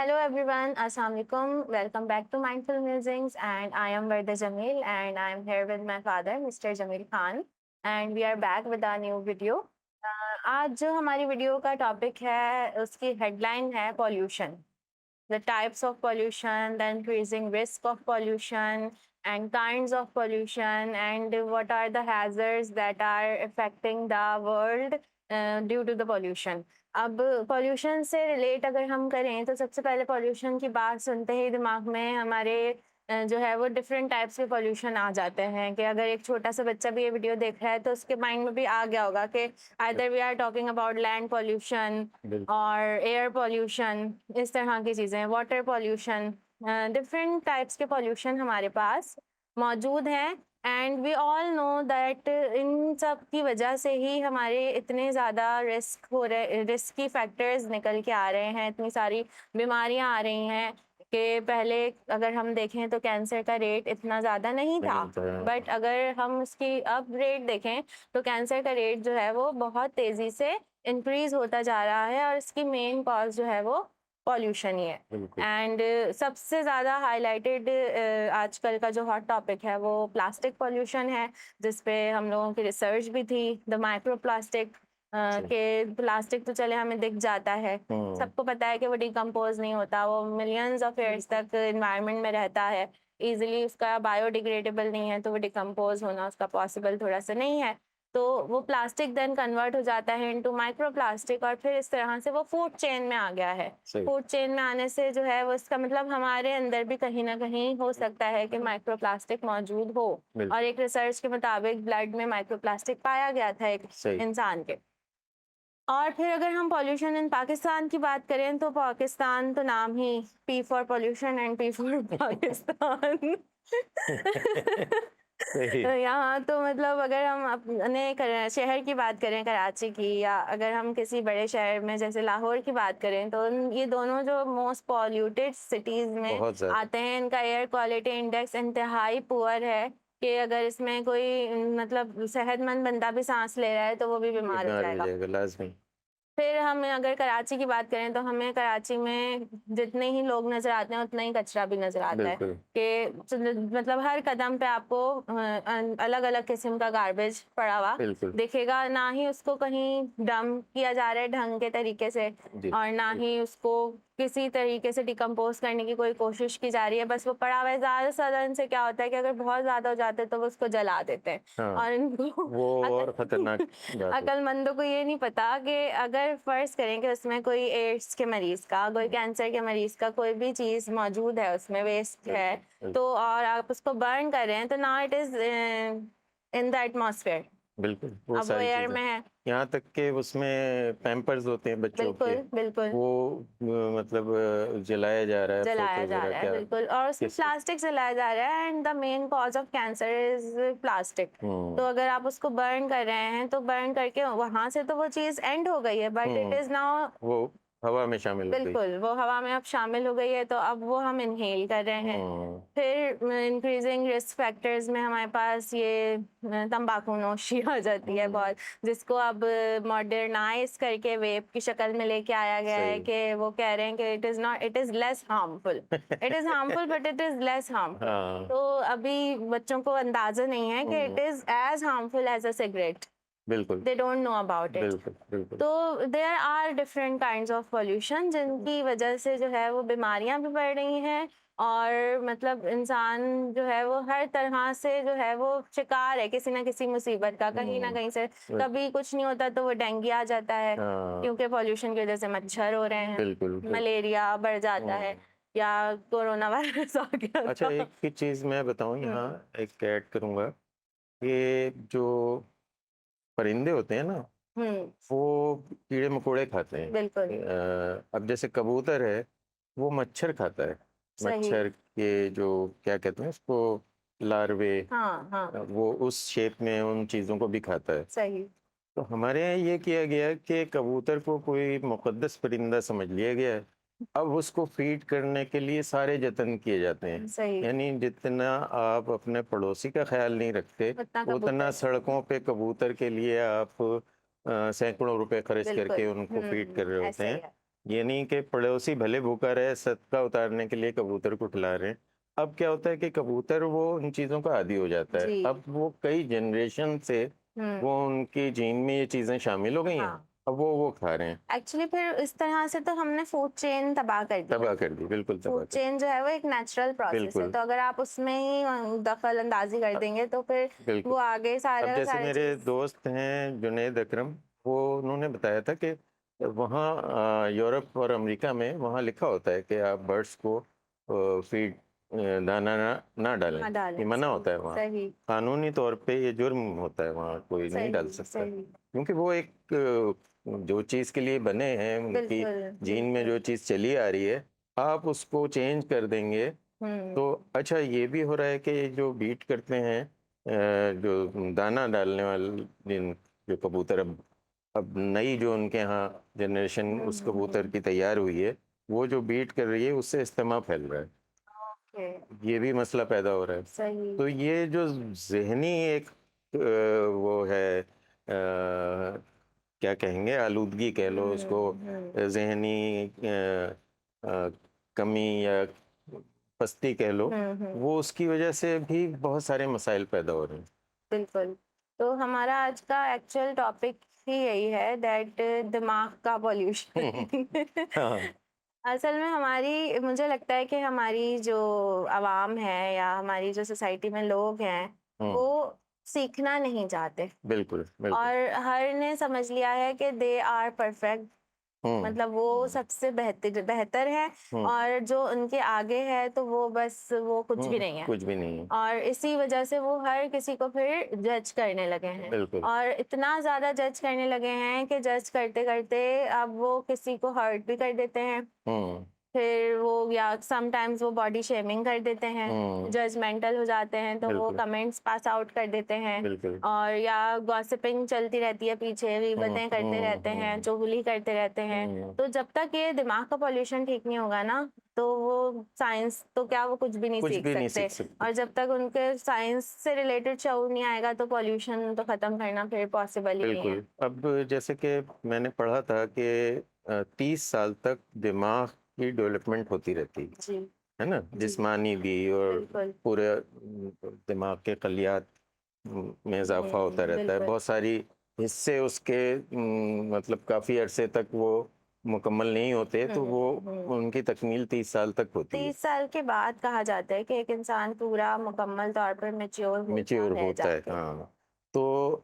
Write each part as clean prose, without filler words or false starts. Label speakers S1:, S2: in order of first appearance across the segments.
S1: Hello everyone, Assalamu alaikum. Welcome back to Mindful Musings, and I am Varda Jamil, and I am here with my father, Mr. Jamil Khan, and we are back with our new video. आज जो हमारी video का topic है उसकी headline है pollution, the types of pollution, the increasing risk of pollution, and kinds of pollution, and what are the hazards that are affecting the world due to the pollution. अब pollution से relate अगर हम करें तो सबसे पहले pollution की बात सुनते ही दिमाग में हमारे जो है वो डिफरेंट टाइप्स के पॉल्यूशन आ जाते हैं कि अगर एक छोटा सा बच्चा भी ये वीडियो देख रहा है तो उसके माइंड में भी आ गया होगा कि either we are talking about land pollution और एयर पॉल्यूशन, इस तरह की चीज़ें, वाटर पॉल्यूशन, डिफरेंट टाइप्स के पॉल्यूशन हमारे पास मौजूद हैं. And we all know that इन सब की वजह से ही हमारे इतने ज़्यादा रिस्की फैक्टर्स निकल के आ रहे हैं, इतनी सारी बीमारियां आ रही हैं कि पहले अगर हम देखें तो कैंसर का रेट इतना ज़्यादा नहीं था, बट अगर हम उसकी अब रेट देखें तो कैंसर का रेट जो है वो बहुत तेज़ी से इंक्रीज़ होता जा रहा है और इसकी मेन कॉज जो है वो पॉल्यूशन ही है. एंड सबसे ज़्यादा हाईलाइटेड आजकल का जो हॉट टॉपिक है वो प्लास्टिक पॉल्यूशन है, जिस पे हम लोगों की रिसर्च भी थी. द माइक्रो प्लास्टिक के प्लास्टिक तो चले हमें दिख जाता है, सबको पता है कि वो डिकम्पोज नहीं होता, वो मिलियंस ऑफ ईयर्स तक इन्वायरमेंट में रहता है, ईजिली उसका बायोडिग्रेडेबल नहीं है, तो वो डिकम्पोज होना उसका पॉसिबल थोड़ा सा नहीं है. तो वो प्लास्टिक देन कन्वर्ट हो जाता है इनटू माइक्रो प्लास्टिक और फिर इस तरह से वो फूड चेन में आ गया है. फूड चेन में आने से जो है वो इसका मतलब हमारे अंदर भी कहीं ना कहीं हो सकता है कि माइक्रो प्लास्टिक मौजूद हो. और एक रिसर्च के मुताबिक ब्लड में माइक्रो प्लास्टिक पाया गया था एक इंसान के. और फिर अगर हम पॉल्यूशन इन पाकिस्तान की बात करें तो पाकिस्तान तो नाम ही P for pollution and P for Pakistan. तो यहाँ तो मतलब अगर हम अपने शहर की बात करें कराची की, या अगर हम किसी बड़े शहर में जैसे लाहौर की बात करें, तो ये दोनों जो मोस्ट पॉल्यूटेड सिटीज़ में आते हैं, इनका एयर क्वालिटी इंडेक्स इंतहाई पुअर है कि अगर इसमें कोई मतलब सेहतमंद बंदा भी सांस ले रहा है तो वो भी बीमार हो जाएगा. फिर हम अगर कराची की बात करें तो हमें कराची में जितने ही लोग नजर आते हैं उतना ही कचरा भी नजर आता है कि मतलब हर कदम पे आपको अलग अलग किस्म का गार्बेज पड़ा हुआ दिखेगा. ना ही उसको कहीं डंप किया जा रहा है ढंग के तरीके से, और ना ही उसको किसी तरीके से डिकम्पोज करने की कोई कोशिश की जा रही है, बस वो पड़ा हुआ है. ज़्यादा से ज़्यादा इनसे क्या होता है कि अगर बहुत ज़्यादा हो जाते हैं तो वो उसको जला देते हैं. और इनको
S2: वो और खतरनाक
S1: अक्लमंदों को ये नहीं पता कि अगर फर्ज करें कि उसमें कोई एड्स के मरीज का, कोई कैंसर के मरीज का कोई भी चीज़ मौजूद है, उसमें वेस्ट है, तो और आप उसको बर्न कर रहे हैं तो now it is in the atmosphere.
S2: बिल्कुल
S1: अब वो एयर में है.
S2: यहाँ तक के उसमें पैम्पर्स होते हैं बच्चों के,
S1: बिल्कुल
S2: वो मतलब जलाया जा रहा है,
S1: बिल्कुल. और उसमें प्लास्टिक जलाया जा रहा है and the main cause of cancer is plastic. तो अगर आप उसको बर्न कर रहे हैं तो बर्न करके वहां से तो वो चीज एंड हो गई है, बट इट इज नाउ
S2: वो हवा में शामिल हो गई.
S1: बिल्कुल, वो हवा में अब शामिल हो गई है, तो अब वो हम इनहेल कर रहे हैं. फिर इंक्रीजिंग रिस्क फैक्टर्स में हमारे पास ये तंबाकू नोशी आ जाती है बहुत, जिसको अब मॉडर्नाइज करके वेप की शक्ल में लेके आया गया है कि वो कह रहे हैं कि it is less harmful. It is harmful but it is less harmful. तो अभी बच्चों को अंदाजा नहीं है कि it is as harmful as a cigarette.
S2: बिल्कुल,
S1: they don't know about it.
S2: बिल्कुल.
S1: तो there are different kinds of pollution जिनकी वजह से जो है वो बीमारियां भी बढ़ रही हैं, और मतलब इंसान जो है वो हर तरह से जो है वो शिकार है किसी ना किसी मुसीबत का, कहीं ना कहीं से. कभी कुछ नहीं होता तो वो डेंगू आ जाता है क्योंकि पॉल्यूशन की वजह से मच्छर हो रहे हैं, मलेरिया बढ़ जाता है, या कोरोना वायरस आ गया.
S2: अच्छा, एक चीज मैं बताऊं यहाँ, एक ऐड करूंगा, ये जो परिंदे होते हैं ना, वो कीड़े मकोड़े खाते हैं.
S1: बिल्कुल.
S2: अब जैसे कबूतर है, वो मच्छर खाता है. मच्छर के जो क्या कहते हैं उसको, लार्वे, वो उस शेप में उन चीजों को भी खाता है.
S1: सही.
S2: तो हमारे यहाँ ये किया गया कि कबूतर को कोई मुकद्दस परिंदा समझ लिया गया है. अब उसको फीड करने के लिए सारे जतन किए जाते हैं. यानी जितना आप अपने पड़ोसी का ख्याल नहीं रखते, उतना सड़कों पे कबूतर के लिए आप सैकड़ों रुपए खर्च करके उनको फीड कर रहे होते हैं, यानी कि पड़ोसी भले भूखा रहे, सदका उतारने के लिए कबूतर को खिला रहे हैं। अब क्या होता है कि कबूतर वो उन चीज़ों का आदी हो जाता है।
S1: जी।
S2: अब वो कई जनरेशन से वो उनकी जीन में ये चीज़ें शामिल हो गई हैं।
S1: हाँ।
S2: अब वो खा रहे हैं।
S1: एक्चुअली फिर इस तरह से तो हमने फूड चेन तबाह कर दी।
S2: तबाह कर दी, बिल्कुल तबाह
S1: फूड
S2: कर दी।
S1: चेन जो है वो एक नेचुरल प्रोसेस है,
S2: बिल्कुल
S1: तो अगर आप उसमें ही दखल अंदाजी कर देंगे तो फिर
S2: बिल्कुल।
S1: वो आगे सारे
S2: अब
S1: का
S2: जैसे
S1: सारे
S2: मेरे
S1: चीज।
S2: दोस्त हैं जुनैद अकरम, वो उन्होंने बताया था कि वहाँ यूरोप और अमेरिका में वहाँ लिखा होता है कि आप बर्ड्स को फीड दाना ना डालें।
S1: हाँ डालें,
S2: ये मना
S1: सही
S2: होता है वहाँ।
S1: सही
S2: कानूनी तौर पे ये जुर्म होता है, वहाँ कोई नहीं डाल
S1: सही
S2: सकता,
S1: सही।
S2: क्योंकि वो एक जो चीज़ के लिए बने हैं, उनकी
S1: बिल्कुल
S2: जीन में जो चीज़ चली आ रही है, आप उसको चेंज कर देंगे। तो अच्छा, ये भी हो रहा है कि जो बीट करते हैं, जो दाना डालने वाले जो कबूतर, अब नई जो उनके यहाँ जनरेशन उस कबूतर की तैयार हुई है, वो जो बीट कर रही है उससे इस्तेमाल फैल रहा है।
S1: ओके।
S2: ये भी मसला पैदा हो रहा है।
S1: सही।
S2: तो ये जो जहनी एक वो है, क्या कहेंगे, आलूदगी कह लो उसको, जहनी कमी या पस्ती कह लो, वो उसकी वजह से भी बहुत सारे मसाइल पैदा हो रहे हैं।
S1: बिल्कुल। तो हमारा आज का एक्चुअल टॉपिक ही यही है, दैट दिमाग का पॉल्यूशन।
S2: हाँ।
S1: असल में हमारी, मुझे लगता है कि हमारी जो आवाम है या हमारी जो सोसाइटी में लोग हैं वो सीखना नहीं चाहते,
S2: बिल्कुल बिल्कुल।
S1: और हर ने समझ लिया है कि दे आर परफेक्ट, मतलब वो सबसे बेहतर बेहतर है, और जो उनके आगे है तो वो बस वो कुछ भी नहीं है।
S2: कुछ भी नहीं है।
S1: और इसी वजह से वो हर किसी को फिर जज करने लगे हैं,
S2: बिल्कुल।
S1: और इतना ज़्यादा जज करने लगे हैं कि जज करते करते अब वो किसी को हर्ट भी कर देते हैं। फिर वो या समटाइम्स वो बॉडी शेमिंग कर देते हैं, जजमेंटल हो जाते हैं, तो वो कमेंट्स पास आउट कर देते हैं, और या गॉसिपिंग चलती रहती है, पीछे गीबतें करते रहते हैं, चुगली करते रहते हैं। तो जब तक ये दिमाग का पॉल्यूशन ठीक नहीं होगा ना, तो वो साइंस तो क्या, वो कुछ भी नहीं सीख सकते। और जब तक उनके साइंस से रिलेटेड शऊर नहीं आएगा तो पॉल्यूशन तो खत्म करना फिर पॉसिबल ही नहीं है।
S2: अब जैसे कि मैंने पढ़ा था कि 30 साल तक दिमाग की डेवलपमेंट होती रहती है ना, जिस्मानी भी, और पूरे दिमाग के खलियात में इजाफा होता रहता है। बहुत सारी हिस्से उसके मतलब काफ़ी अरसे तक वो मुकम्मल नहीं होते, तो वो उनकी तकमील 30 साल तक होती है।
S1: 30 साल के बाद कहा जाता है कि एक इंसान पूरा मुकम्मल तौर पर मैच्योर
S2: होता है। हाँ। तो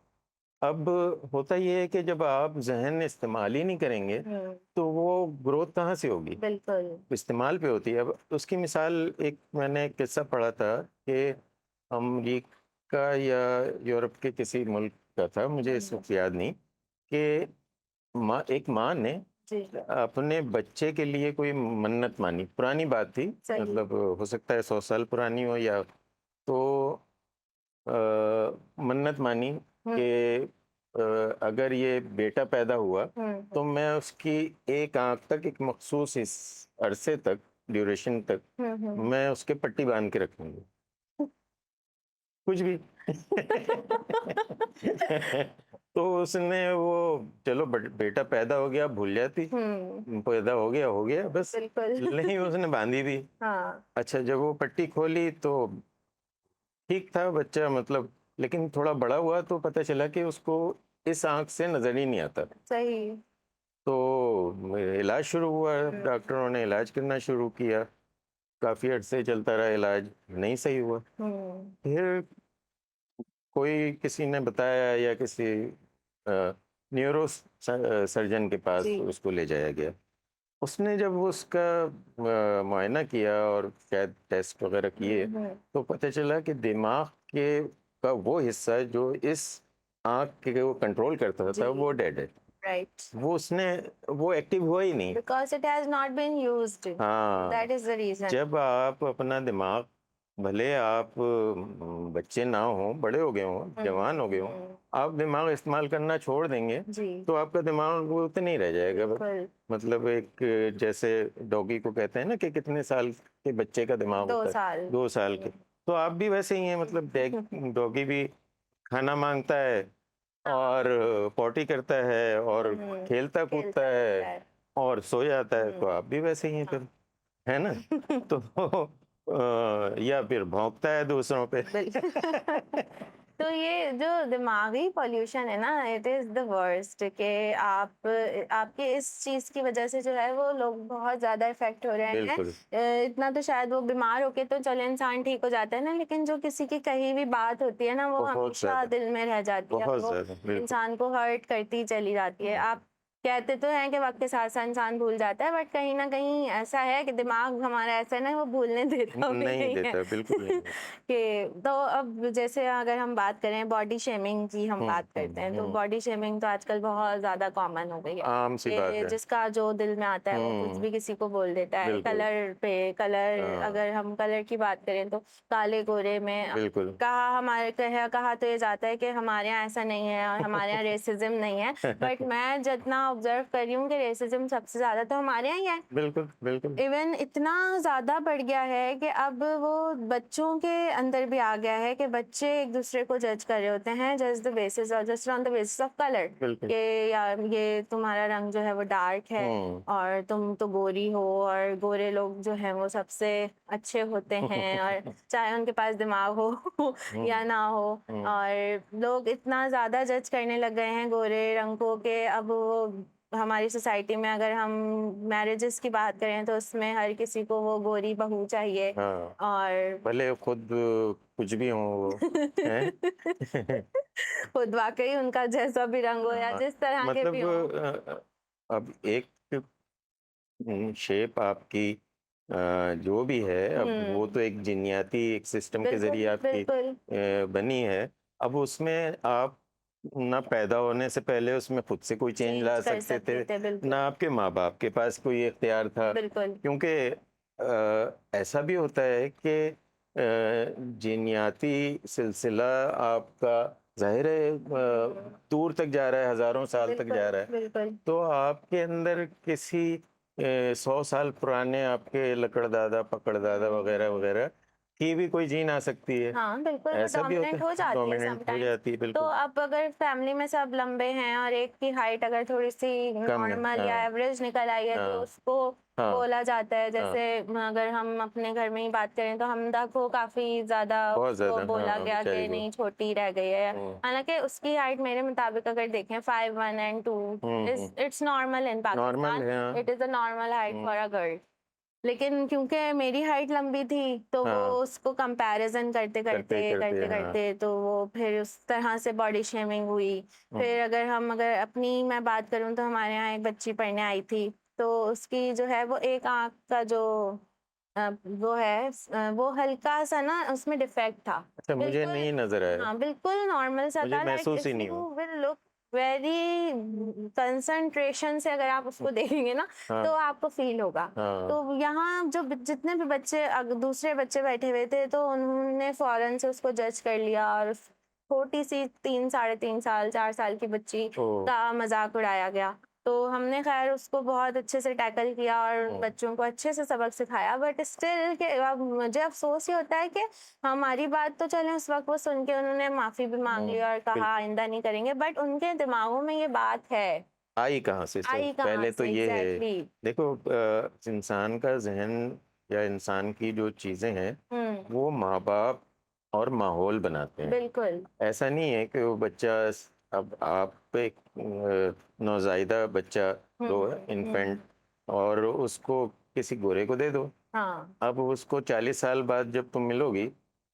S2: अब होता ये है कि जब आप जहन इस्तेमाल ही नहीं करेंगे तो वो ग्रोथ कहाँ से होगी?
S1: बिल्कुल।
S2: इस्तेमाल पे होती है। अब उसकी मिसाल, एक मैंने किस्सा पढ़ा था कि अमेरिका या यूरोप के किसी मुल्क का था, मुझे इस वक्त याद नहीं, कि एक माँ ने अपने बच्चे के लिए कोई मन्नत मानी। पुरानी बात थी, मतलब हो सकता है 100 साल पुरानी हो, या तो मन्नत मानी कि अगर ये बेटा पैदा हुआ तो मैं उसकी एक आंख तक, एक मखसूस इस अरसे तक, ड्यूरेशन तक, मैं उसके पट्टी बांध के रखूंगी। कुछ भी। तो उसने वो, चलो बेटा पैदा हो गया, भूल जाती, पैदा हो गया बस। नहीं, उसने बांधी भी।
S1: हाँ।
S2: अच्छा, जब वो पट्टी खोली तो ठीक था बच्चा, मतलब, लेकिन थोड़ा बड़ा हुआ तो पता चला कि उसको इस आंख से नजर ही नहीं आता।
S1: सही।
S2: तो इलाज शुरू हुआ, डॉक्टरों ने इलाज करना शुरू किया, काफी अर्से चलता रहा इलाज, नहीं सही हुआ। फिर कोई किसी ने बताया, या किसी न्यूरो सर्जन के पास उसको ले जाया गया। उसने जब उसका मुआयना किया और शायद टेस्ट वगैरह किए, तो पता चला कि दिमाग के का वो हिस्सा जो इस आँख के वो कंट्रोल करता था, वो डेड है।
S1: राइट।
S2: वो एक्टिव हुआ ही नहीं।
S1: Because it has not been used.
S2: हाँ।
S1: That is the reason.
S2: जब आप अपना दिमाग, भले आप बच्चे ना हो, बड़े हो गए हो, जवान हो गए हो, आप दिमाग इस्तेमाल करना छोड़ देंगे तो आपका दिमाग वो उतना ही रह जाएगा। मतलब एक, जैसे डॉगी को कहते हैं ना कि कितने साल के बच्चे का दिमाग होता है, 2 साल के, तो आप भी वैसे ही हैं। मतलब डॉगी भी खाना मांगता है और पॉटी करता है और खेलता कूदता है, और सो जाता है, तो
S1: हम्म।
S2: आप भी वैसे ही हैं
S1: हाँ।
S2: फिर, है ना? तो या फिर भौंकता है दूसरों पे।
S1: बिल्कुल। तो ये जो दिमागी पॉल्यूशन है ना, इट इज द वर्स्ट कि आप आपके इस चीज की वजह से जो है वो लोग बहुत ज्यादा इफेक्ट हो रहे हैं।
S2: बिल्कुल,
S1: इतना तो शायद वो बीमार होके तो चलो इंसान ठीक हो जाता है ना, लेकिन जो किसी की कही भी बात होती है ना वो
S2: बहुत
S1: हमेशा
S2: ज़्यादा,
S1: दिल में रह जाती है,
S2: बहुत
S1: वो
S2: ज़्यादा, बिल्कुल।
S1: इंसान को हर्ट करती चली जाती है। आप कहते तो हैं कि वक्त के साथ साथ इंसान भूल जाता है, बट कहीं ना कहीं ऐसा है कि दिमाग हमारा ऐसा है ना, वो भूलने देता भी
S2: नहीं
S1: नहीं है।
S2: देता, बिल्कुल नहीं देता।
S1: कि तो अब जैसे अगर हम बात करें बॉडी शेमिंग की, हम बात करते हैं तो
S2: हुँ।
S1: बॉडी शेमिंग तो आजकल बहुत ज्यादा कॉमन हो गई है
S2: आम सी बात
S1: कि
S2: है।
S1: जिसका जो दिल में आता है वो कुछ
S2: हुँ,
S1: भी किसी को बोल देता है।
S2: बिल्कुल।
S1: कलर पे कलर,
S2: हाँ,
S1: अगर हम कलर की बात करें तो काले गोरे में
S2: बिल्कुल।
S1: कहा तो ये जाता है कि हमारे यहाँ ऐसा नहीं है और हमारे यहाँ रेसिज्म नहीं है, बट मैं जितना ऑब्जर्व कर रही हूँ कि रेसिज्म सबसे ज्यादा तो हमारे यहाँ ही है।
S2: बिल्कुल, बिल्कुल।
S1: इवन इतना ज़्यादा बढ़ गया है कि अब वो बच्चों के अंदर भी आ गया है कि बच्चे एक दूसरे को जज कर रहे होते हैं जस्ट द बेसिस और just on the basis of colour,
S2: बिल्कुल।
S1: कि यार ये तुम्हारा रंग जो है वो डार्क है
S2: हुँ।
S1: और तुम तो गोरी हो, और गोरे लोग जो हैं वो सबसे अच्छे होते हैं, और चाहे उनके पास दिमाग हो
S2: हुँ,
S1: या ना हो।
S2: हुँ।
S1: और लोग इतना ज़्यादा जज करने लग गए हैं गोरे रंग को कि अब वो हमारी सोसाइटी में अगर हम मैरिजेस की बात करें तो उसमें हर किसी को वो गोरी बहू चाहिए।
S2: हाँ,
S1: और
S2: भले खुद कुछ भी हों वो, हैं?
S1: खुद वाकई उनका जैसा भी रंग हो या
S2: हाँ,
S1: जिस तरह के भी
S2: मतलब
S1: हों।
S2: अब एक शेप आपकी जो भी है, अब वो
S1: हम्म।
S2: तो एक जीनियाती एक सिस्टम के
S1: बिल्कुल
S2: ज़रिए आपकी
S1: बिल्कुल।
S2: बनी है। अब उसमें आप ना पैदा होने से पहले उसमें खुद से कोई चेंज ला
S1: चेंज कर
S2: सकते थे,
S1: सकते थे, बिल्कुल।
S2: ना आपके माँ-बाप के पास कोई इख्तियार था।
S1: बिल्कुल।
S2: क्योंकि ऐसा भी होता है कि जीनियाती सिलसिला आपका ज़ाहिर है दूर तक जा रहा है, हज़ारों साल तक
S1: बिल्कुल
S2: जा रहा है।
S1: बिल्कुल।
S2: तो आपके अंदर किसी 100 साल पुराने आपके लकड़दादा, पकड़दादा वगैरह
S1: हम्म।
S2: वगैरह की भी कोई जीन आ सकती है।
S1: हाँ बिल्कुल, वो
S2: ऐसा भी होता
S1: डोमिनेंट हो
S2: है,
S1: जाती है
S2: डोमिनेंट हो
S1: समटाइम्स।
S2: जाती है,
S1: तो
S2: बिल्कुल।
S1: अब अगर फैमिली में सब लंबे हैं और एक की हाइट अगर थोड़ी सी
S2: कम है,
S1: नॉर्मल या
S2: हाँ,
S1: एवरेज निकल आई है तो
S2: हाँ,
S1: उसको
S2: हाँ,
S1: बोला जाता है।
S2: हाँ,
S1: जैसे अगर हम अपने घर में ही बात करें तो हमदा को काफी ज्यादा
S2: बहुत
S1: उसको
S2: ज़्यादा,
S1: बोला
S2: हाँ,
S1: गया
S2: बेचारी
S1: कि
S2: को।
S1: नहीं छोटी रह गई है।
S2: हुँ,
S1: हालांकि उसकी हाइट मेरे मुताबिक अगर देखें 5'1" and 2"
S2: hmm,
S1: is
S2: hmm,
S1: it's normal in
S2: normal
S1: Pakistan.
S2: है, हाँ,
S1: it is a normal height
S2: hmm,
S1: for a girl. लेकिन क्योंकि मेरी हाइट लंबी थी तो वो
S2: हाँ,
S1: उसको कंपैरिजन करते
S2: करते
S1: करते
S2: ही करते,
S1: करते
S2: हाँ,
S1: करते तो वो फिर उस तरह से बॉडी शेमिंग हुई।
S2: हुँ,
S1: फिर अगर अपनी मैं बात करूं तो हमारे यहाँ एक बच्ची पढ़ने आई थी, तो उसकी जो है वो एक आंख का जो वो है वो हल्का सा ना उसमें डिफेक्ट था।
S2: अच्छा मुझे
S1: बिल्कुल।
S2: नहीं नज़र आया,
S1: हाँ बिल्कुल नॉर्मल सा
S2: मुझे
S1: था। लाइक
S2: महसूस ही
S1: इफ
S2: नहीं
S1: यू
S2: हुआ।
S1: विल लुक वेरी कंसंट्रेशन से अगर आप उसको देखेंगे ना
S2: हाँ,
S1: तो आपको फील होगा।
S2: हाँ,
S1: तो यहाँ जो जितने भी बच्चे दूसरे बच्चे बैठे हुए थे तो उन्होंने फौरन से उसको जज कर लिया और छोटी सी 3 साढ़े 3 साल 4 साल की बच्ची
S2: ओह!
S1: का मजाक उड़ाया गया। तो हमने खैर उसको बहुत अच्छे से टैकल किया और
S2: हुँ,
S1: बच्चों को अच्छे से सबक सिखाया, बट स्टिल के अब मुझे अफसोस ही होता है कि हमारी बात तो चले उस वक्त वो सुन के उन्होंने माफी भी मांग
S2: हुँ,
S1: ली और
S2: बिल्कुल।
S1: कहा आइंदा नहीं करेंगे, बट उनके दिमागों में ये बात है।
S2: आई कहाँ से सर?
S1: आई कहाँ
S2: पहले तो
S1: से
S2: ये है,
S1: एग्जैक्टली।
S2: देखो इंसान का ज़हन या इंसान की जो चीज़ें हैं,
S1: हम्म।
S2: वो माँ-बाप और माहौल बनाते हैं।
S1: बिल्कुल।
S2: ऐसा नहीं है कि वो बच्चा अब आप एक नौज़ायदा बच्चा लो,
S1: हम्म।
S2: इन्फेंट, और उसको किसी गोरे को दे दो।
S1: हाँ।
S2: अब उसको 40 साल बाद जब तुम मिलोगी,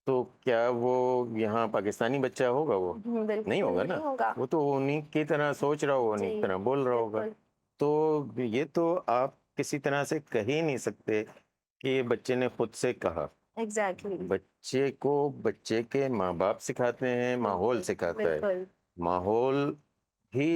S2: तो क्या वो यहाँ पाकिस्तानी बच्चा होगा वो? नहीं
S1: बिल्कुल
S2: होगा
S1: नहीं
S2: ना।
S1: होगा।
S2: वो तो उन्हीं की तरह सोच रहा होगा, उन्हीं
S1: जी
S2: की तरह बोल रहा होगा।
S1: बिल्कुल।
S2: तो ये तो आप किसी तरह से कह ही नहीं सकते कि ये बच्चे ने खुद से कहा।
S1: एग्जैक्टली।
S2: बच्चे को बच्चे के माँ-बाप सिखाते हैं, माहौल
S1: बिल्कुल
S2: सिखाता है।
S1: बिल्कुल।
S2: माहौल ही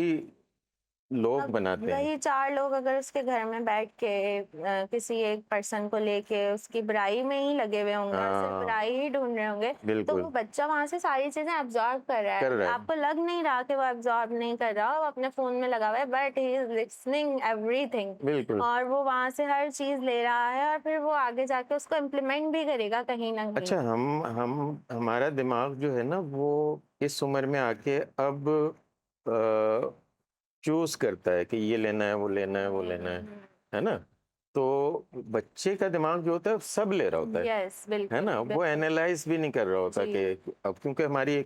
S2: लोग
S1: अब
S2: बनाते हैं।
S1: वही चार लोग अगर उसके घर में बैठ के किसी एक पर्सन को लेके उसकी बुराई में ही लगे हुए होंगे और सिर्फ
S2: हाँ,
S1: बुराई ही ढूंढ रहे होंगे, तो वो
S2: बिल्कुल,
S1: बच्चा वहां से सारी चीजें एब्जॉर्ब कर रहा
S2: कर
S1: है।
S2: रहा है।
S1: आपको लग नहीं रहा कि वो एब्जॉर्ब नहीं कर रहा, वो अपने फोन में लगा हुआ है, but he is listening everything.
S2: बिल्कुल।
S1: और वो वहां से हर चीज ले रहा है और फिर वो आगे जाके उसको इम्प्लीमेंट भी करेगा कहीं ना कहीं।
S2: अच्छा हम हमारा दिमाग जो है ना वो इस उम्र में आके अब चूज करता है कि ये लेना है, वो लेना है, वो लेना है ना? तो बच्चे का दिमाग जो होता है वो सब ले रहा होता
S1: यस
S2: है
S1: बिल्कुल
S2: ना? वो
S1: बिल्कुल
S2: एनालाइज भी नहीं कर रहा होता
S1: जी
S2: कि अब क्योंकि हमारी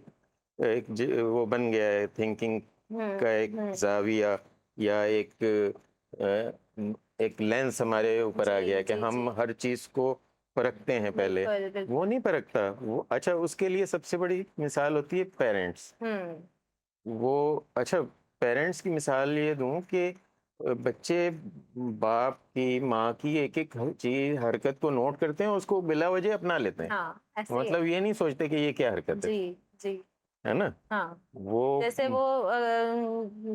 S2: वो बन गया है थिंकिंग का एक जाविया या एक लेंस हमारे ऊपर आ
S1: जी
S2: गया है कि
S1: जी जी
S2: हम हर चीज को परखते हैं पहले।
S1: बिल्कुल
S2: वो
S1: बिल्कुल
S2: नहीं परखता वो। अच्छा, उसके लिए सबसे बड़ी मिसाल होती है पेरेंट्स।
S1: हम्म
S2: वो अच्छा, पेरेंट्स की मिसाल ये दूं कि बच्चे बाप की माँ की एक एक चीज हरकत को नोट करते हैं, उसको बिला वजह अपना लेते हैं।
S1: हाँ ऐसे ही है
S2: मतलब ये नहीं सोचते कि ये क्या हरकत
S1: जी जी
S2: है ना?
S1: हाँ
S2: वो
S1: जैसे वो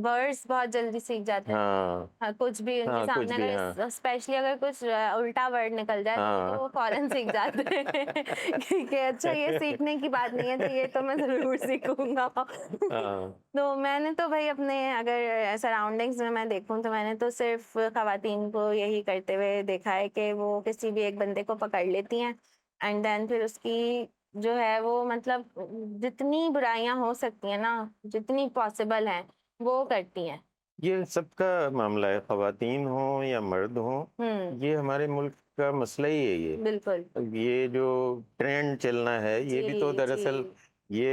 S1: वर्ड्स बहुत जल्दी सीख जाते हैं
S2: हाँ
S1: हाँ, कुछ भी उनके
S2: हाँ, कुछ
S1: सामने
S2: भी, हाँ
S1: अगर स्पेशली अगर कुछ उल्टा वर्ड निकल जाए तो
S2: हाँ।
S1: वो फौरन सीख जाते हैं कि अच्छा ये सीखने की बात नहीं है तो ये तो मैं जरूर सीखूंगा
S2: हाँ
S1: तो मैंने तो भाई अपने अगर सराउंडिंग्स में मैं देखूं तो मैंने तो सिर्फ खवातीन को यही करते हुए देखा है कि वो किसी भी एक बंदे को पकड़ लेती हैं एंड देन फिर उसकी जो है वो मतलब जितनी बुराइयां हो सकती हैं ना जितनी पॉसिबल हैं वो करती हैं
S2: ये सबका मामला है, खवातीन हो या मर्द हो।
S1: हम्म
S2: ये हमारे मुल्क का मसला ही है ये।
S1: बिल्कुल
S2: ये जो ट्रेंड चलना है ये
S1: जी
S2: भी तो
S1: जी
S2: दरअसल ये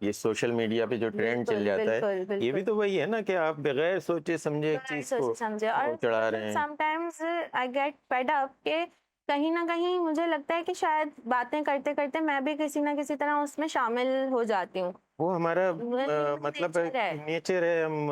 S2: ये सोशल मीडिया पे जो ट्रेंड चल
S1: बिल्कुल
S2: जाता है,
S1: बिल्कुल
S2: ये भी
S1: बिल्कुल
S2: तो वही है ना कि आप बगैर सोचे समझे एक
S1: बगैर
S2: चीज
S1: सोचे
S2: को
S1: समझे और
S2: चढ़ा
S1: मतलब
S2: रहे हैं।
S1: Sometimes I get fed up के कहीं ना कहीं मुझे लगता है कि शायद बातें करते करते मैं भी किसी ना किसी तरह उसमें शामिल हो जाती हूँ
S2: वो हमारा
S1: ह्यूमन
S2: मतलब
S1: नेचर है
S2: नेचर है। हम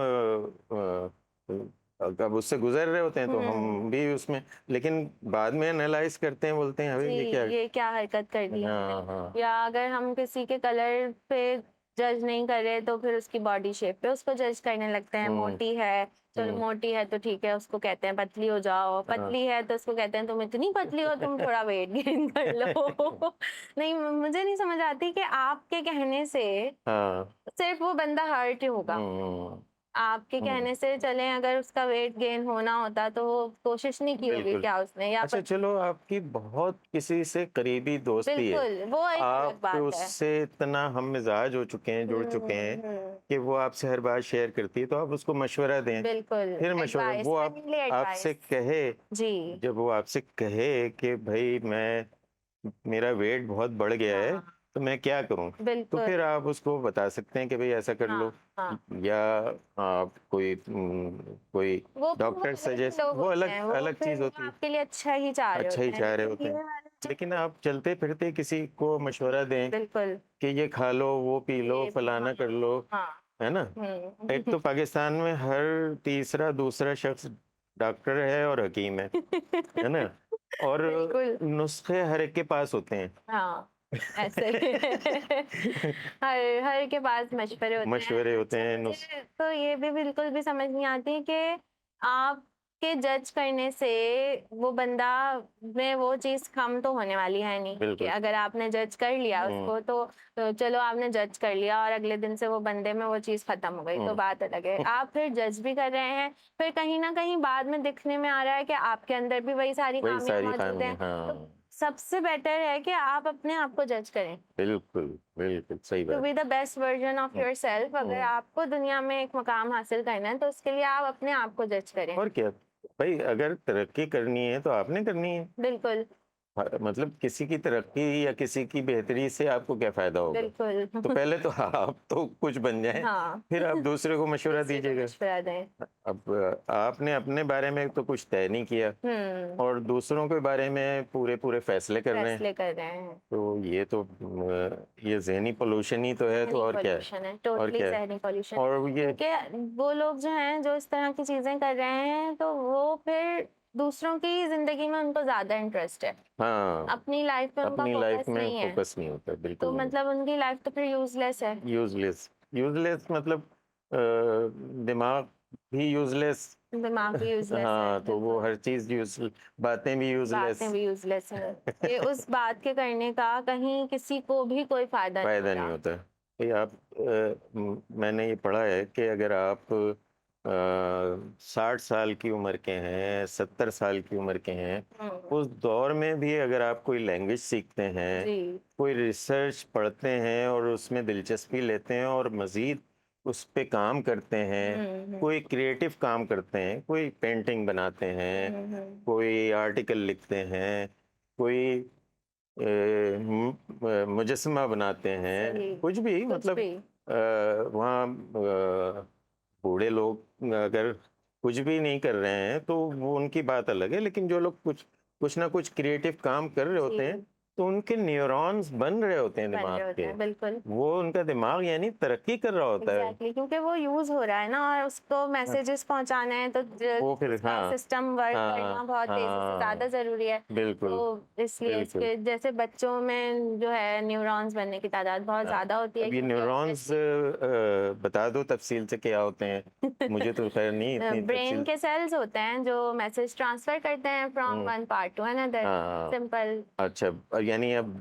S2: अब उससे गुजर रहे होते हैं तो
S1: हम्म
S2: हम भी उसमें, लेकिन बाद में एनालाइज करते हैं, बोलते हैं
S1: जी
S2: अरे ये क्या।
S1: ये क्या हरकत कर दी हमने
S2: हाँ हाँ।
S1: या अगर हम किसी के कलर पे जज नहीं कर रहे तो फिर उसकी बॉडी शेप पे उसको जज करने लगते हैं
S2: हम्म
S1: मोटी है चलो
S2: हम्म
S1: मोटी है तो ठीक है उसको कहते हैं पतली हो जाओ
S2: हाँ
S1: पतली है तो उसको कहते हैं तुम इतनी पतली हो तुम थोड़ा वेट गेन कर लो नहीं मुझे नहीं समझ आती कि आपके कहने से
S2: हाँ
S1: सिर्फ वो बंदा हर्ट होगा
S2: हम्म
S1: आपके
S2: हम्म,
S1: कहने से चलें अगर उसका वेट गेन होना होता तो वो कोशिश नहीं की होगी
S2: बिल्कुल।
S1: क्या उसने या
S2: अच्छा चलो, आपकी बहुत किसी से करीबी दोस्ती है,
S1: बिल्कुल वो एक अलग
S2: आप
S1: बात है
S2: उससे इतना हम मिजाज हो चुके हैं, जुड़ चुके हैं
S1: हम्म
S2: कि वो आपसे हर बात शेयर करती है, तो आप उसको मशवरा दें।
S1: बिल्कुल
S2: फिर मशवरा
S1: एडवाइस
S2: वो
S1: काइंडली
S2: आपसे
S1: एडवाइस
S2: कहे,
S1: जी
S2: जब वो आपसे कहे कि भाई मेरा वेट बहुत बढ़ गया है
S1: हाँ
S2: तो मैं क्या करूं, तो
S1: बिल्कुल
S2: फिर आप उसको बता सकते हैं कि भाई ऐसा कर
S1: हाँ
S2: लो।
S1: हाँ
S2: या आप कोई
S1: वो
S2: डॉक्टर
S1: अलग ही
S2: सजेस्ट,
S1: लोग
S2: वो
S1: होते
S2: अलग
S1: हैं वो
S2: अलग
S1: फिर
S2: चीज
S1: वो
S2: होती है।
S1: आपके लिए अच्छा ही चाह रहे
S2: अच्छा ही
S1: होते हैं
S2: चाह रहे
S1: लेकिन
S2: होते
S1: ये
S2: हैं,
S1: वाले
S2: लेकिन
S1: जो
S2: आप चलते फिरते किसी को मशवरा दें
S1: बिल्कुल
S2: कि ये खा लो, वो पी लो,
S1: ये हाँ
S2: फलाना कर लो,
S1: हाँ
S2: है ना? एक तो पाकिस्तान में हर तीसरा दूसरा शख्स डॉक्टर है और हकीम है ना? और
S1: बिल्कुल
S2: नुस्खे हर एक के पास होते हैं।
S1: हाँ ऐसे हर हर के पास मशवरे होते हैं
S2: मशवरे होते
S1: अच्छा
S2: हैं
S1: मुझे तो ये भी बिल्कुल भी समझ नहीं आती कि आपके जज करने से वो बंदा में वो चीज कम तो होने वाली है नहीं कि
S2: बिल्कुल।
S1: अगर आपने जज कर लिया
S2: हम्म
S1: उसको तो चलो आपने जज कर लिया और अगले दिन से वो बंदे में वो चीज खत्म हो गई तो
S2: हम्म
S1: बात अलग है आप फिर जज भी कर रहे हैं फिर कहीं ना कहीं बाद में दिखने में आ रहा है कि आपके अंदर भी वही सारी
S2: वही
S1: खामियां
S2: सारी
S1: मौजूद
S2: खामियां,
S1: हैं तो
S2: हाँ।
S1: सबसे बेटर है कि आप अपने आप को जज करें
S2: बिल्कुल बिल्कुल सही
S1: टू
S2: बात।
S1: Be the best version of
S2: hmm
S1: your self अगर
S2: हम्म।
S1: आपको दुनिया में एक मुकाम हासिल करना है तो उसके लिए आप अपने आप को जज करें
S2: और क्या भाई, अगर तरक्की करनी है तो आपने करनी है।
S1: बिल्कुल
S2: मतलब किसी की तरक्की या किसी की बेहतरी से आपको क्या फायदा होगा?
S1: बिल्कुल
S2: तो पहले तो आप तो कुछ बन जाएं,
S1: हाँ
S2: फिर आप दूसरे को मशवरा
S1: दूसरे को
S2: दीजिएगा।
S1: मशवरा दें
S2: अब आपने अपने बारे में तो कुछ तय नहीं किया
S1: हम्म
S2: और दूसरों के बारे में पूरे पूरे फैसले कर रहे हैं,
S1: फैसले कर रहे हैं
S2: तो ये तो ये जहनी पोल्यूशन ही तो है, तो
S1: सहनी
S2: और क्या है?
S1: पॉल्यूशन है
S2: और
S1: टोटली
S2: क्या है?
S1: सहनी पॉल्यूशन
S2: और ये
S1: क्योंकि वो लोग जो हैं जो इस तरह की चीजें कर रहे हैं तो वो फिर दूसरों की जिंदगी में उनको ज्यादा इंटरेस्ट है
S2: हाँ,
S1: अपनी लाइफ पे उनका
S2: अपनी लाइफ
S1: फोकस
S2: में
S1: नहीं है
S2: फोकस नहीं होता,
S1: तो
S2: बिल्कुल नहीं।
S1: मतलब उनकी लाइफ तो फिर यूजलेस है
S2: यूजलेस, यूजलेस मतलब दिमाग भी यूजलेस।
S1: दिमाग भी यूजलेस है
S2: हाँ, तो वो
S1: बिल्कुल
S2: हर चीज यूज, बातें भी
S1: बातें
S2: यूजलेस।
S1: भी यूजलेस हैं कि उस बात के करने का कहीं किसी को भी कोई फायदा नहीं
S2: फायदा नहीं
S1: होता
S2: होता। भाई आप मैंने ये पढ़ा है कि अगर आप 60 साल की उम्र के हैं, 70 साल की उम्र के हैं,
S1: हम्म
S2: उस दौर में भी अगर आप कोई लैंग्वेज सीखते हैं,
S1: जी
S2: कोई रिसर्च पढ़ते हैं और उसमें दिलचस्पी लेते हैं और मज़ीद उस पे काम करते हैं, कोई क्रिएटिव काम करते हैं, कोई पेंटिंग बनाते हैं, कोई आर्टिकल लिखते हैं, कोई मुजस्समा बनाते हैं, कुछ भी
S1: कुछ
S2: मतलब
S1: भी
S2: वहाँ बूढ़े लोग अगर कुछ भी नहीं कर रहे हैं तो वो उनकी बात अलग है, लेकिन जो लोग कुछ कुछ ना कुछ क्रिएटिव काम कर रहे होते हैं तो उनके न्यूरॉन्स बन रहे होते हैं
S1: बन
S2: दिमाग
S1: रहे होते
S2: के,
S1: हैं, बिल्कुल
S2: वो उनका दिमाग यानी तरक्की कर रहा होता है।
S1: एग्जैक्टली क्योंकि वो यूज हो रहा है ना, और उसको मैसेजेस पहुंचाने हैं तो
S2: वो फिर
S1: उसका
S2: हाँ
S1: सिस्टम वर्क करना
S2: हाँ
S1: बहुत तेजी से ज्यादा
S2: हाँ
S1: जरूरी है।
S2: बिल्कुल
S1: तो इसलिए
S2: बिल्कुल।
S1: इसके जैसे बच्चों में जो है न्यूरॉन्स बनने की तादाद बहुत
S2: हाँ,
S1: ज्यादा होती है
S2: अब ये
S1: क्योंकि
S2: न्यूरॉन्स बता दो तफसील से क्या होते हैं, मुझे तो खैर नहीं इतनी
S1: ब्रेन
S2: तफसील।
S1: के सेल्स होते हैं जो मैसेज ट्रांसफर करते हैं from one part two another.
S2: हाँ
S1: सिंपल।
S2: अच्छा, यानी अब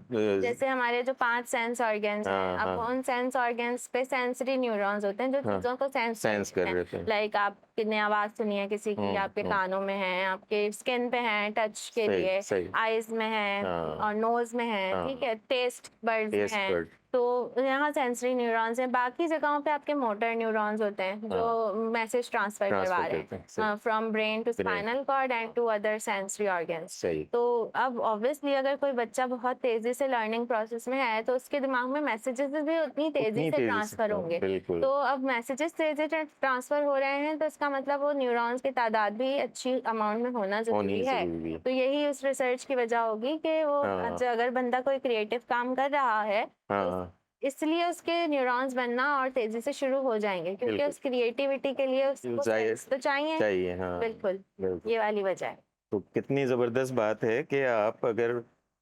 S1: जैसे हमारे जो 5 सेंस ऑर्गन्स हैं,
S2: हाँ
S1: अब
S2: हाँ
S1: उन सेंस ऑर्गन्स पे सेंसरी न्यूरॉन्स होते हैं जो
S2: हाँ
S1: चीजों को सेंस
S2: सेंस
S1: करते
S2: कर
S1: हैं।
S2: रहे थे।
S1: लाइक आपने आवाज सुनी है किसी की, आपके
S2: हम्म।
S1: कानों में है, आपके स्किन पे है टच के
S2: सही
S1: लिए,
S2: सही।
S1: आईज में है
S2: हाँ
S1: और नोज में है, ठीक
S2: हाँ
S1: है, टेस्ट बर्ड्स में
S2: टेस्ट
S1: है।
S2: बर्ड।
S1: तो यहाँ सेंसरी न्यूरॉन्स हैं। बाकी जगहों पे आपके मोटर न्यूरॉन्स होते हैं जो
S2: हाँ
S1: मैसेज ट्रांसफर करवा
S2: ट्रांसफर
S1: रहे
S2: करते हैं, सही।
S1: हैं from brain to
S2: brain.
S1: Spinal cord and to other sensory organs.
S2: सही।
S1: तो अब ऑब्वियसली अगर कोई बच्चा बहुत तेजी से लर्निंग प्रोसेस में है तो उसके दिमाग में मैसेजेस भी उतनी तेजी
S2: उतनी
S1: से
S2: तेजी से
S1: ट्रांसफर
S2: हाँ,
S1: होंगे।
S2: बिल्कुल।
S1: तो अब मैसेजेस तेजी से ट्रांसफर हो रहे हैं तो इसका मतलब वो न्यूरॉन्स की तादाद भी अच्छी अमाउंट में होना
S2: होनी
S1: जरूरी है।
S2: जरूरी है।
S1: तो यही उस रिसर्च की वजह होगी कि वो
S2: हाँ
S1: अगर बंदा कोई क्रिएटिव काम कर रहा है तो
S2: हाँ
S1: इसलिए उसके न्यूरॉन्स बनना और तेजी से शुरू हो जाएंगे क्योंकि
S2: बिल्कुल।
S1: उस क्रिएटिविटी के लिए उसको
S2: चाहिए
S1: सेंस तो चाहिए।
S2: चाहिए हाँ
S1: बिल्कुल,
S2: बिल्कुल।
S1: ये वाली वजह है।
S2: तो कितनी ज़बरदस्त बात है कि आप अगर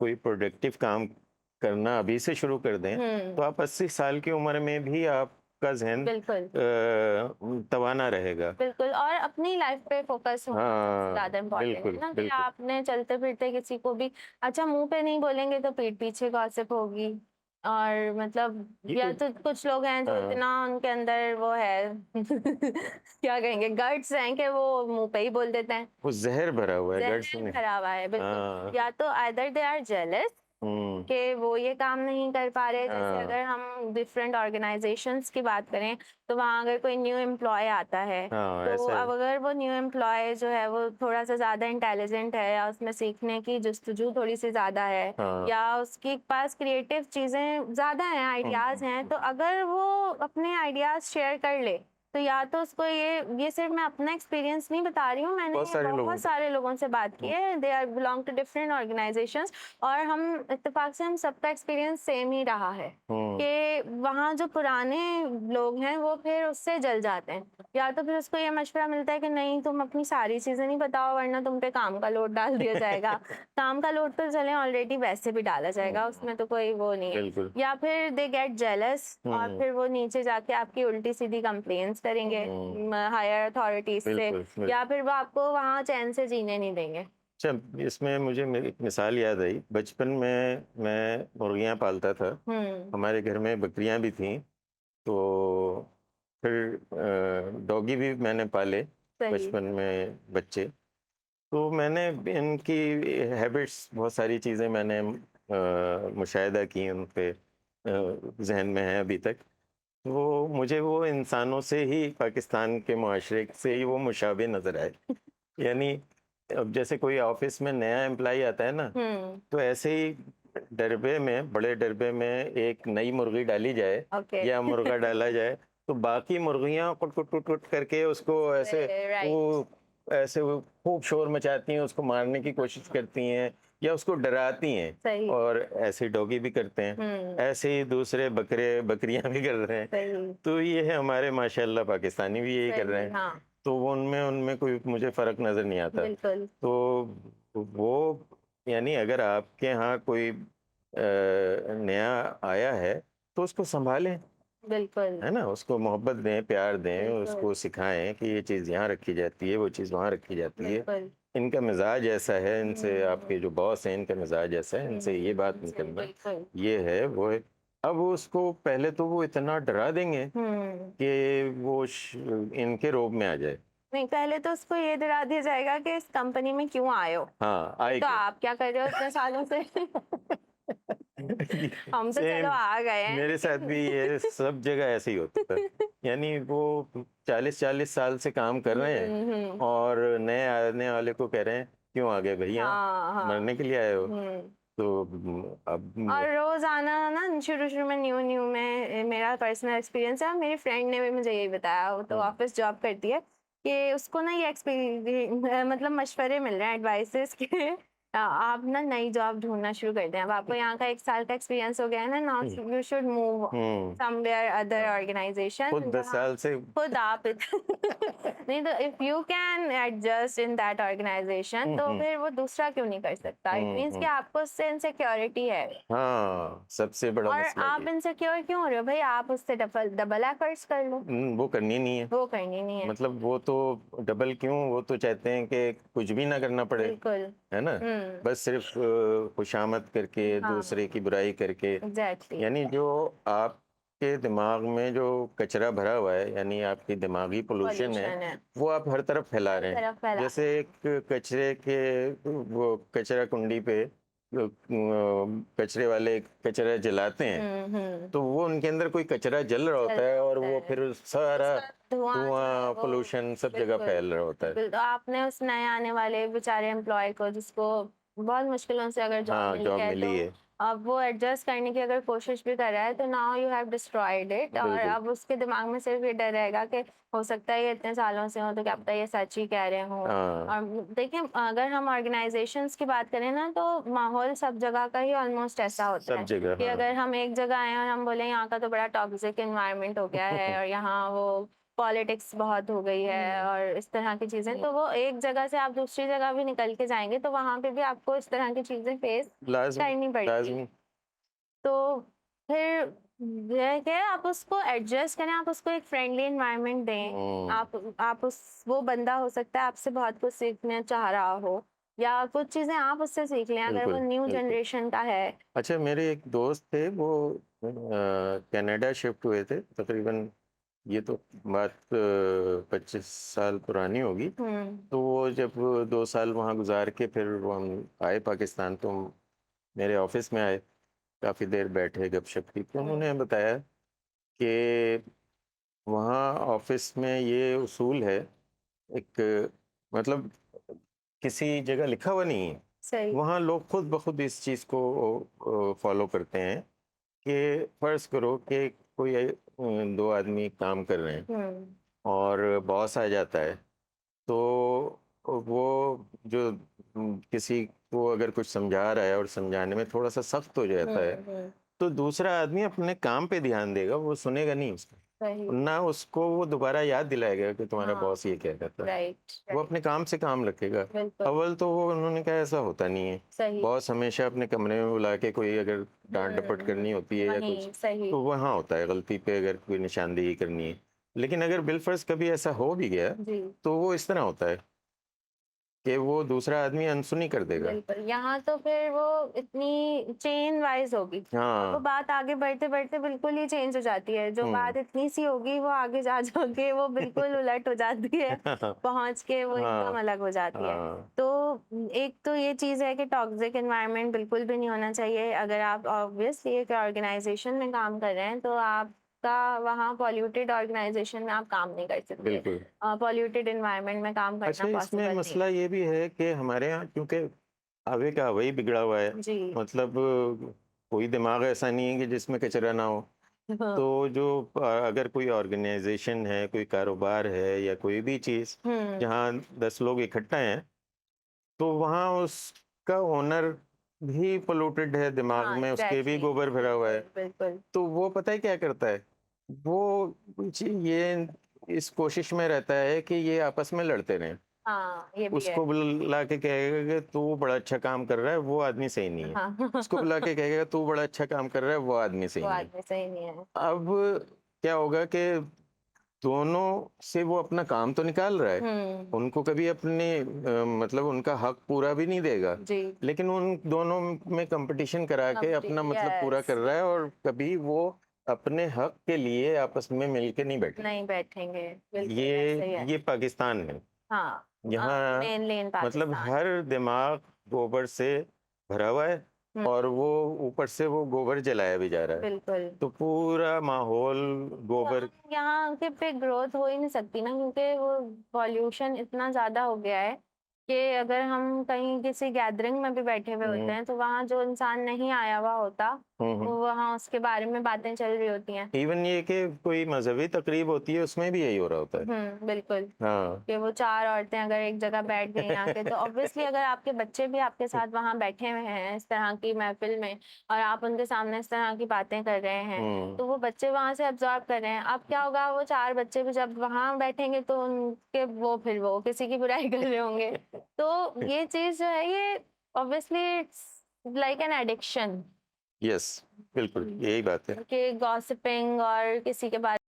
S2: कोई प्रोडक्टिव काम करना अभी से शुरू कर दें तो आप 80 साल की उम्र में भी आपका जहन
S1: बिल्कुल
S2: तवाना रहेगा।
S1: बिल्कुल, और अपनी लाइफ पे फोकस होना सबसे
S2: हाँ
S1: ज्यादा इम्पोर्टेंट है
S2: बिल्कुल
S1: ना कि
S2: बिल्कुल।
S1: आपने चलते फिरते किसी को भी अच्छा मुंह पे नहीं बोलेंगे तो पीठ पीछे गॉसिप होगी। और मतलब
S2: ये
S1: या
S2: कोई
S1: तो कुछ लोग हैं जो
S2: हाँ
S1: इतना उनके अंदर वो है क्या कहेंगे, गट्स हैं कि वो मुंह पे ही बोल देते हैं।
S2: वो जहर भरा हुआ है गट्स
S1: जहर
S2: में।
S1: भरा हुआ है बिल्कुल।
S2: हाँ
S1: या तो आइदर दे आर जेलस
S2: हम्म।
S1: कि वो ये काम नहीं कर पा रहे। जैसे
S2: हाँ
S1: अगर हम डिफरेंट ऑर्गेनाइजेशंस की बात करें तो वहाँ अगर कोई न्यू एम्प्लॉय आता है
S2: हाँ
S1: तो
S2: ऐसा है।
S1: अब अगर वो न्यू एम्प्लॉय जो है वो थोड़ा सा ज़्यादा इंटेलिजेंट है या उसमें सीखने की जुस्तजू थोड़ी सी ज़्यादा है
S2: हाँ
S1: या उसके पास क्रिएटिव चीज़ें ज़्यादा हैं, आइडियाज़ हैं, तो अगर वो अपने आइडियाज़ शेयर कर ले तो या तो उसको ये सिर्फ मैं अपना एक्सपीरियंस नहीं बता रही हूँ, मैंने
S2: बहुत सारे लोगों
S1: बहुत सारे लोगों से बात की है, they are belong to different organisations, और हम इत्तेफाक से हम सबका एक्सपीरियंस सेम ही रहा है कि वहाँ जो पुराने लोग हैं वो फिर उससे जल जाते हैं। या तो फिर उसको ये मशवरा मिलता है कि नहीं तुम अपनी सारी चीज़ें नहीं बताओ वरना तुम पे काम का लोड डाल दिया जाएगा। काम का लोड तो चले ऑलरेडी वैसे भी डाला जाएगा, उसमें तो कोई वो नहीं है।
S2: बिल्कुल।
S1: या फिर दे गेट जेलस और फिर वो नीचे जाके आपकी उल्टी सीधी कंप्लेंट्स करेंगे हायर अथॉरिटीज से,
S2: बिल्कुल बिल्कुल।
S1: या फिर वो आपको वहाँ चैन से जीने नहीं देंगे।
S2: अच्छा, इसमें मुझे मेरी एक मिसाल याद आई। बचपन में मैं मुर्गियाँ पालता था, हमारे घर में बकरियाँ भी थीं, तो फिर डॉगी भी मैंने पाले
S1: सही।
S2: बचपन में बच्चे। तो मैंने इनकी हैबिट्स बहुत सारी चीज़ें मैंने मुशाहिदा की, उन पे जहन में है अभी तक। वो मुझे वो इंसानों से ही, पाकिस्तान के मुआशरे से ही वो मुशाबे नज़र आए। यानी अब जैसे कोई ऑफिस में नया एम्प्लॉय आता है ना, तो ऐसे ही डरबे में, बड़े डरबे में एक नई मुर्गी डाली जाए
S1: ओके
S2: या मुर्गा डाला जाए तो बाकी मुर्गियां कुट कुट कुट कुट करके उसको ऐसे वो ऐसे वो खूब शोर मचाती हैं, उसको मारने की कोशिश करती हैं या उसको डराती हैं।
S1: सही।
S2: और ऐसे डॉगी भी करते हैं, ऐसे ही दूसरे बकरे बकरियां भी कर रहे हैं।
S1: सही।
S2: तो ये है हमारे माशाल्लाह पाकिस्तानी भी यही कर रहे हैं।
S1: हाँ
S2: तो वो उनमें उनमें कोई मुझे फर्क नजर नहीं आता।
S1: बिल्कुल
S2: तो वो यानी अगर आपके यहाँ कोई नया आया है तो उसको संभालें,
S1: बिल्कुल
S2: है ना, उसको मोहब्बत दें, प्यार दें,
S1: बिल्कुल
S2: उसको सिखाएं कि ये चीज़ यहाँ रखी जाती है, वो चीज़ वहाँ रखी जाती है।
S1: बिल्कुल।
S2: इनका मिजाज ऐसा है, इनसे आपके जो बॉस हैं इनका मिजाज ऐसा है, इनसे ये बात नहीं करना,
S1: बिल्कुल।
S2: ये है वो है। अब उसको पहले तो वो इतना डरा देंगे कि वो इनके रोब में आ जाए।
S1: नहीं, पहले तो उसको ये डरा दिया जाएगा कि इस कंपनी में क्यों आए हो,
S2: हाँ आए
S1: तो
S2: के
S1: आप क्या कर रहे हो इतने सालों से। हम तो चलो
S2: सेम
S1: आ गए हैं।
S2: मेरे साथ भी ये सब जगह ऐसे ही होता था। यानी वो 40-40 साल से काम कर रहे हैं और नए आने वाले को कह रहे हैं क्यों आ गए भैया,
S1: हाँ हाँ।
S2: मरने के लिए आए हो। तो
S1: और
S2: अब
S1: रोज आना ना, शुरू शुरू में न्यू न्यू में मेरा पर्सनल एक्सपीरियंस है, और मेरी फ्रेंड ने भी मुझे यही बताया, वो तो ऑफिस जॉब करती है, कि उसको ना ये एक्सपीरियंस मतलब मशवरे मिल रहे हैं, एडवाइसेस के आप ना नई जॉब ढूंढना शुरू कर दें। अब आपको यहाँ का 1 साल का एक्सपीरियंस हो गया है ना, now you should move somewhere other organisation.
S2: खुद 10 साल से
S1: खुद आप नहीं तो if you can adjust in that organisation, तो फिर वो दूसरा क्यों नहीं कर सकता? इट मीन्स कि आपको उससे इनसिक्योरिटी है।
S2: हाँ, सबसे बड़ा
S1: और
S2: मसला
S1: आप
S2: ये
S1: इनसिक्योर क्यों हो रहे हो भाई? आप उससे डबल डबल एफर्ट्स कर लो।
S2: वो करनी नहीं है।
S1: वो करनी नहीं है,
S2: मतलब वो तो डबल क्यों, वो तो चाहते हैं कि कुछ भी ना करना पड़े,
S1: बिल्कुल।
S2: है ना, बस सिर्फ खुशामद करके
S1: हाँ,
S2: दूसरे की बुराई करके।
S1: एग्जैक्टली।
S2: यानी जो आपके दिमाग में जो कचरा भरा हुआ है, यानी आपकी दिमागी पोल्यूशन
S1: पॉल्यूशन
S2: है,
S1: है,
S2: वो आप हर तरफ फैला
S1: हर
S2: रहे हैं।
S1: तरफ फैला।
S2: जैसे एक कचरे के वो कचरा कुंडी पे कचरे वाले कचरा जलाते हैं, तो वो उनके अंदर कोई कचरा जल रहा होता है और वो फिर सारा धुआं पोल्यूशन सब जगह फैल रहा होता है।
S1: तो आपने उस नए आने वाले बेचारे एम्प्लॉय को, जिसको बहुत मुश्किलों से अगर जॉब
S2: हाँ,
S1: मिली
S2: जॉब
S1: है,
S2: मिली
S1: तो
S2: है,
S1: अब वो एडजस्ट करने की अगर कोशिश भी कर रहा है, तो now you have destroyed it. और
S2: बिल्कुल।
S1: अब उसके दिमाग में सिर्फ ये डर रहेगा कि हो सकता है ये इतने सालों से हो, तो क्या पता ये सच ही कह रहे हो।
S2: हाँ,
S1: और देखिए, अगर हम ऑर्गेनाइजेशंस की बात करें ना, तो माहौल सब जगह का ही ऑलमोस्ट ऐसा होता
S2: सब
S1: है
S2: जगह,
S1: कि
S2: हाँ।
S1: अगर हम एक जगह आए और हम बोले यहाँ का तो बड़ा टॉक्सिक एनवायरनमेंट हो गया है, और यहाँ वो पॉलिटिक्स बहुत हो गई है और इस तरह की चीजें, तो वो एक जगह से आप दूसरी जगह भी निकल के जाएंगे, तो वहां पे भी आपको इस तरह की चीजें फेस
S2: लाजमी,
S1: करनी पड़ेगी।
S2: लाजमी।
S1: तो फिर यह क्या है, आप उसको एडजस्ट करें, आप उसको एक फ्रेंडली एनवायरनमेंट दें। आप उस वो बंदा हो सकता है आपसे बहुत कुछ सीखने चाह रहा हो, या कुछ चीजें आप उससे सीख लें अगर वो
S2: बिल्कुल,
S1: न्यू
S2: बिल्कुल।
S1: जनरेशन का है।
S2: अच्छा, मेरे एक दोस्त थे, वो कनाडा शिफ्ट हुए थे तकरीबन, ये तो बात 25 साल पुरानी होगी। तो वो जब 2 साल वहाँ गुजार के फिर वो हम आए पाकिस्तान, तो हम मेरे ऑफिस में आए, काफ़ी देर बैठे, गपशप की, तो उन्होंने बताया कि वहाँ ऑफिस में ये उसूल है, एक मतलब किसी जगह लिखा हुआ नहीं है,
S1: सही।
S2: वहाँ लोग खुद ब खुद इस चीज़ को फॉलो करते हैं कि फर्ज करो कि कोई 2 आदमी काम कर रहे हैं और बॉस आ जाता है, तो वो जो किसी को अगर कुछ समझा रहा है और समझाने में थोड़ा सा सख्त हो जाता है, तो दूसरा आदमी अपने काम पे ध्यान देगा, वो सुनेगा नहीं उसका,
S1: सही।
S2: ना उसको वो दोबारा याद दिलाएगा कि तुम्हारा
S1: हाँ,
S2: बॉस ये क्या कहता है।
S1: राइट।
S2: वो अपने काम से काम रखेगा।
S1: बिल्कुल
S2: अव्वल तो वो उन्होंने कहा ऐसा होता नहीं है,
S1: सही।
S2: बॉस हमेशा अपने कमरे में बुला के कोई अगर डांट डपट करनी होती है या
S1: वही
S2: कुछ,
S1: सही।
S2: तो वहाँ होता है, गलती पे अगर कोई निशानदेही करनी है। लेकिन अगर बिलफर्ज कभी ऐसा हो भी गया,
S1: जी,
S2: तो वो इस तरह होता है कि वो दूसरा आदमी अनसुनी कर देगा।
S1: बिल्कुल। यहाँ तो फिर वो इतनी चेन वाइज होगी, और वो
S2: हाँ।
S1: बात आगे बढ़ते बढ़ते बिल्कुल ही चेंज हो जाती है। जो बात इतनी सी होगी, वो आगे जा जाके वो बिल्कुल उलट हो जाती है, पहुंच के वो एकदम
S2: हाँ,
S1: अलग हो जाती है।
S2: हाँ,
S1: तो एक तो ये चीज़ है कि टॉक्सिक एनवायरनमेंट बिल्कुल भी नहीं होना चाहिए। अगर आप ऑब्वियसली एक ऑर्गेनाइजेशन में काम कर रहे हैं, तो आपका वहाँ पॉल्यूटेड ऑर्गेनाइजेशन में आप काम नहीं कर सकते,
S2: बिल्कुल।
S1: पॉल्यूटेड एनवायरनमेंट में काम करना
S2: अच्छा, इसमें
S1: पॉसिबल नहीं
S2: मसला ये भी है कि हमारे यहाँ क्योंकि हवे का हवा ही बिगड़ा हुआ है,
S1: है। जी।
S2: मतलब कोई दिमाग ऐसा नहीं है कि जिसमें कचरा ना हो।
S1: हाँ।
S2: तो जो अगर कोई ऑर्गेनाइजेशन है, कोई कारोबार है या कोई भी चीज़ जहाँ 10 लोग इकट्ठा हैं, तो वहाँ उसका ओनर भी पोल्यूटेड है, दिमाग
S1: हाँ,
S2: में उसके भी
S1: एग्जैक्टली।
S2: गोबर भरा हुआ है।
S1: बिल्कुल बिल्कुल।
S2: तो वो पता है क्या करता है, वो ये इस कोशिश में रहता है कि ये आपस में लड़ते रहें।
S1: हाँ, ये भी है।
S2: उसको बुला के कहेगा कि तू बड़ा अच्छा काम कर रहा है, वो आदमी सही नहीं है।
S1: हाँ।
S2: उसको बुला के कहेगा तू बड़ा अच्छा काम कर रहा है, वो आदमी
S1: वो
S2: सही नहीं है।
S1: आदमी सही नहीं है।
S2: अब क्या होगा कि दोनों से वो अपना काम तो निकाल रहा है, उनको कभी अपने मतलब उनका हक पूरा भी नहीं देगा,
S1: जी।
S2: लेकिन उन दोनों में कंपटीशन करा के अपना मतलब पूरा कर रहा है, और कभी वो अपने हक के लिए आपस में मिलके नहीं बैठे।
S1: नहीं बैठेंगे, बिल्कुल ऐसे ही है।
S2: ये पाकिस्तान है,
S1: हाँ,
S2: यहाँ
S1: मेनली इन
S2: मतलब
S1: पाकिस्तान।
S2: हर दिमाग गोबर से भरा हुआ है, और वो ऊपर से वो गोबर जलाया भी जा रहा है,
S1: बिल्कुल।
S2: तो पूरा माहौल गोबर।
S1: यहाँ के पे ग्रोथ हो ही नहीं सकती ना, क्योंकि वो पॉल्यूशन इतना ज्यादा हो गया है कि अगर हम कहीं किसी गैदरिंग में भी बैठे हुए होते हैं तो वहाँ जो इंसान नहीं आया हुआ होता वो वहाँ उसके बारे में बातें चल रही होती हैं।
S2: इवन ये कि कोई मजहबी तकरीब होती है उसमें भी यही हो रहा होता है।
S1: बिल्कुल।
S2: हाँ।
S1: कि वो चार औरतें अगर एक जगह बैठ गई आके तो ऑब्वियसली अगर आपके बच्चे भी आपके साथ वहाँ बैठे हुए हैं इस तरह की महफिल में और आप उनके सामने इस तरह की बातें कर रहे हैं तो वो बच्चे वहां से अब्जॉर्ब कर रहे हैं। अब क्या होगा, वो चार बच्चे भी जब वहां बैठेंगे तो उनके वो किसी की बुराई कर रहे होंगे। तो ये चीज जो है ये obviously it's like an addiction.
S2: Yes, बिल्कुल यही बात है
S1: कि गॉसिपिंग और किसी के बारे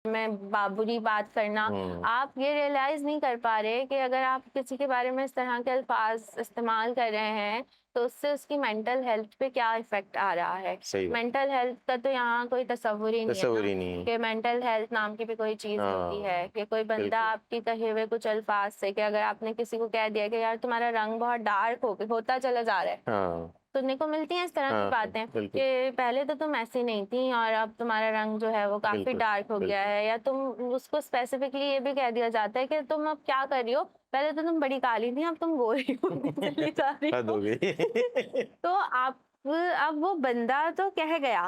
S1: में बुरी बात करना, आप ये रियलाइज नहीं कर पा रहे कि अगर आप किसी के बारे में इस तरह के अल्फाज इस्तेमाल कर रहे हैं तो उससे उसकी मेंटल हेल्थ पे क्या इफेक्ट आ रहा है। मेंटल हेल्थ का तो यहाँ कोई तस्वुर ही नहीं है कि मेंटल हेल्थ नाम की भी कोई चीज होती है कि कोई बंदा आपकी कहे हुए कुछ अल्फाज से, कि अगर आपने किसी को कह दिया कि यार तुम्हारा रंग बहुत डार्क होता चला जा रहा है, सुनने को मिलती है इस तरह की बातें कि पहले तो तुम ऐसी नहीं थी और अब तुम्हारा रंग जो है वो काफी डार्क हो गया है, या तुम उसको स्पेसिफिकली ये भी कह दिया जाता है कि तुम अब क्या कर रही हो, पहले तो तुम बड़ी काली थी अब तुम गोरी होती चली जा रही हो। तो आप अब वो बंदा तो कह गया,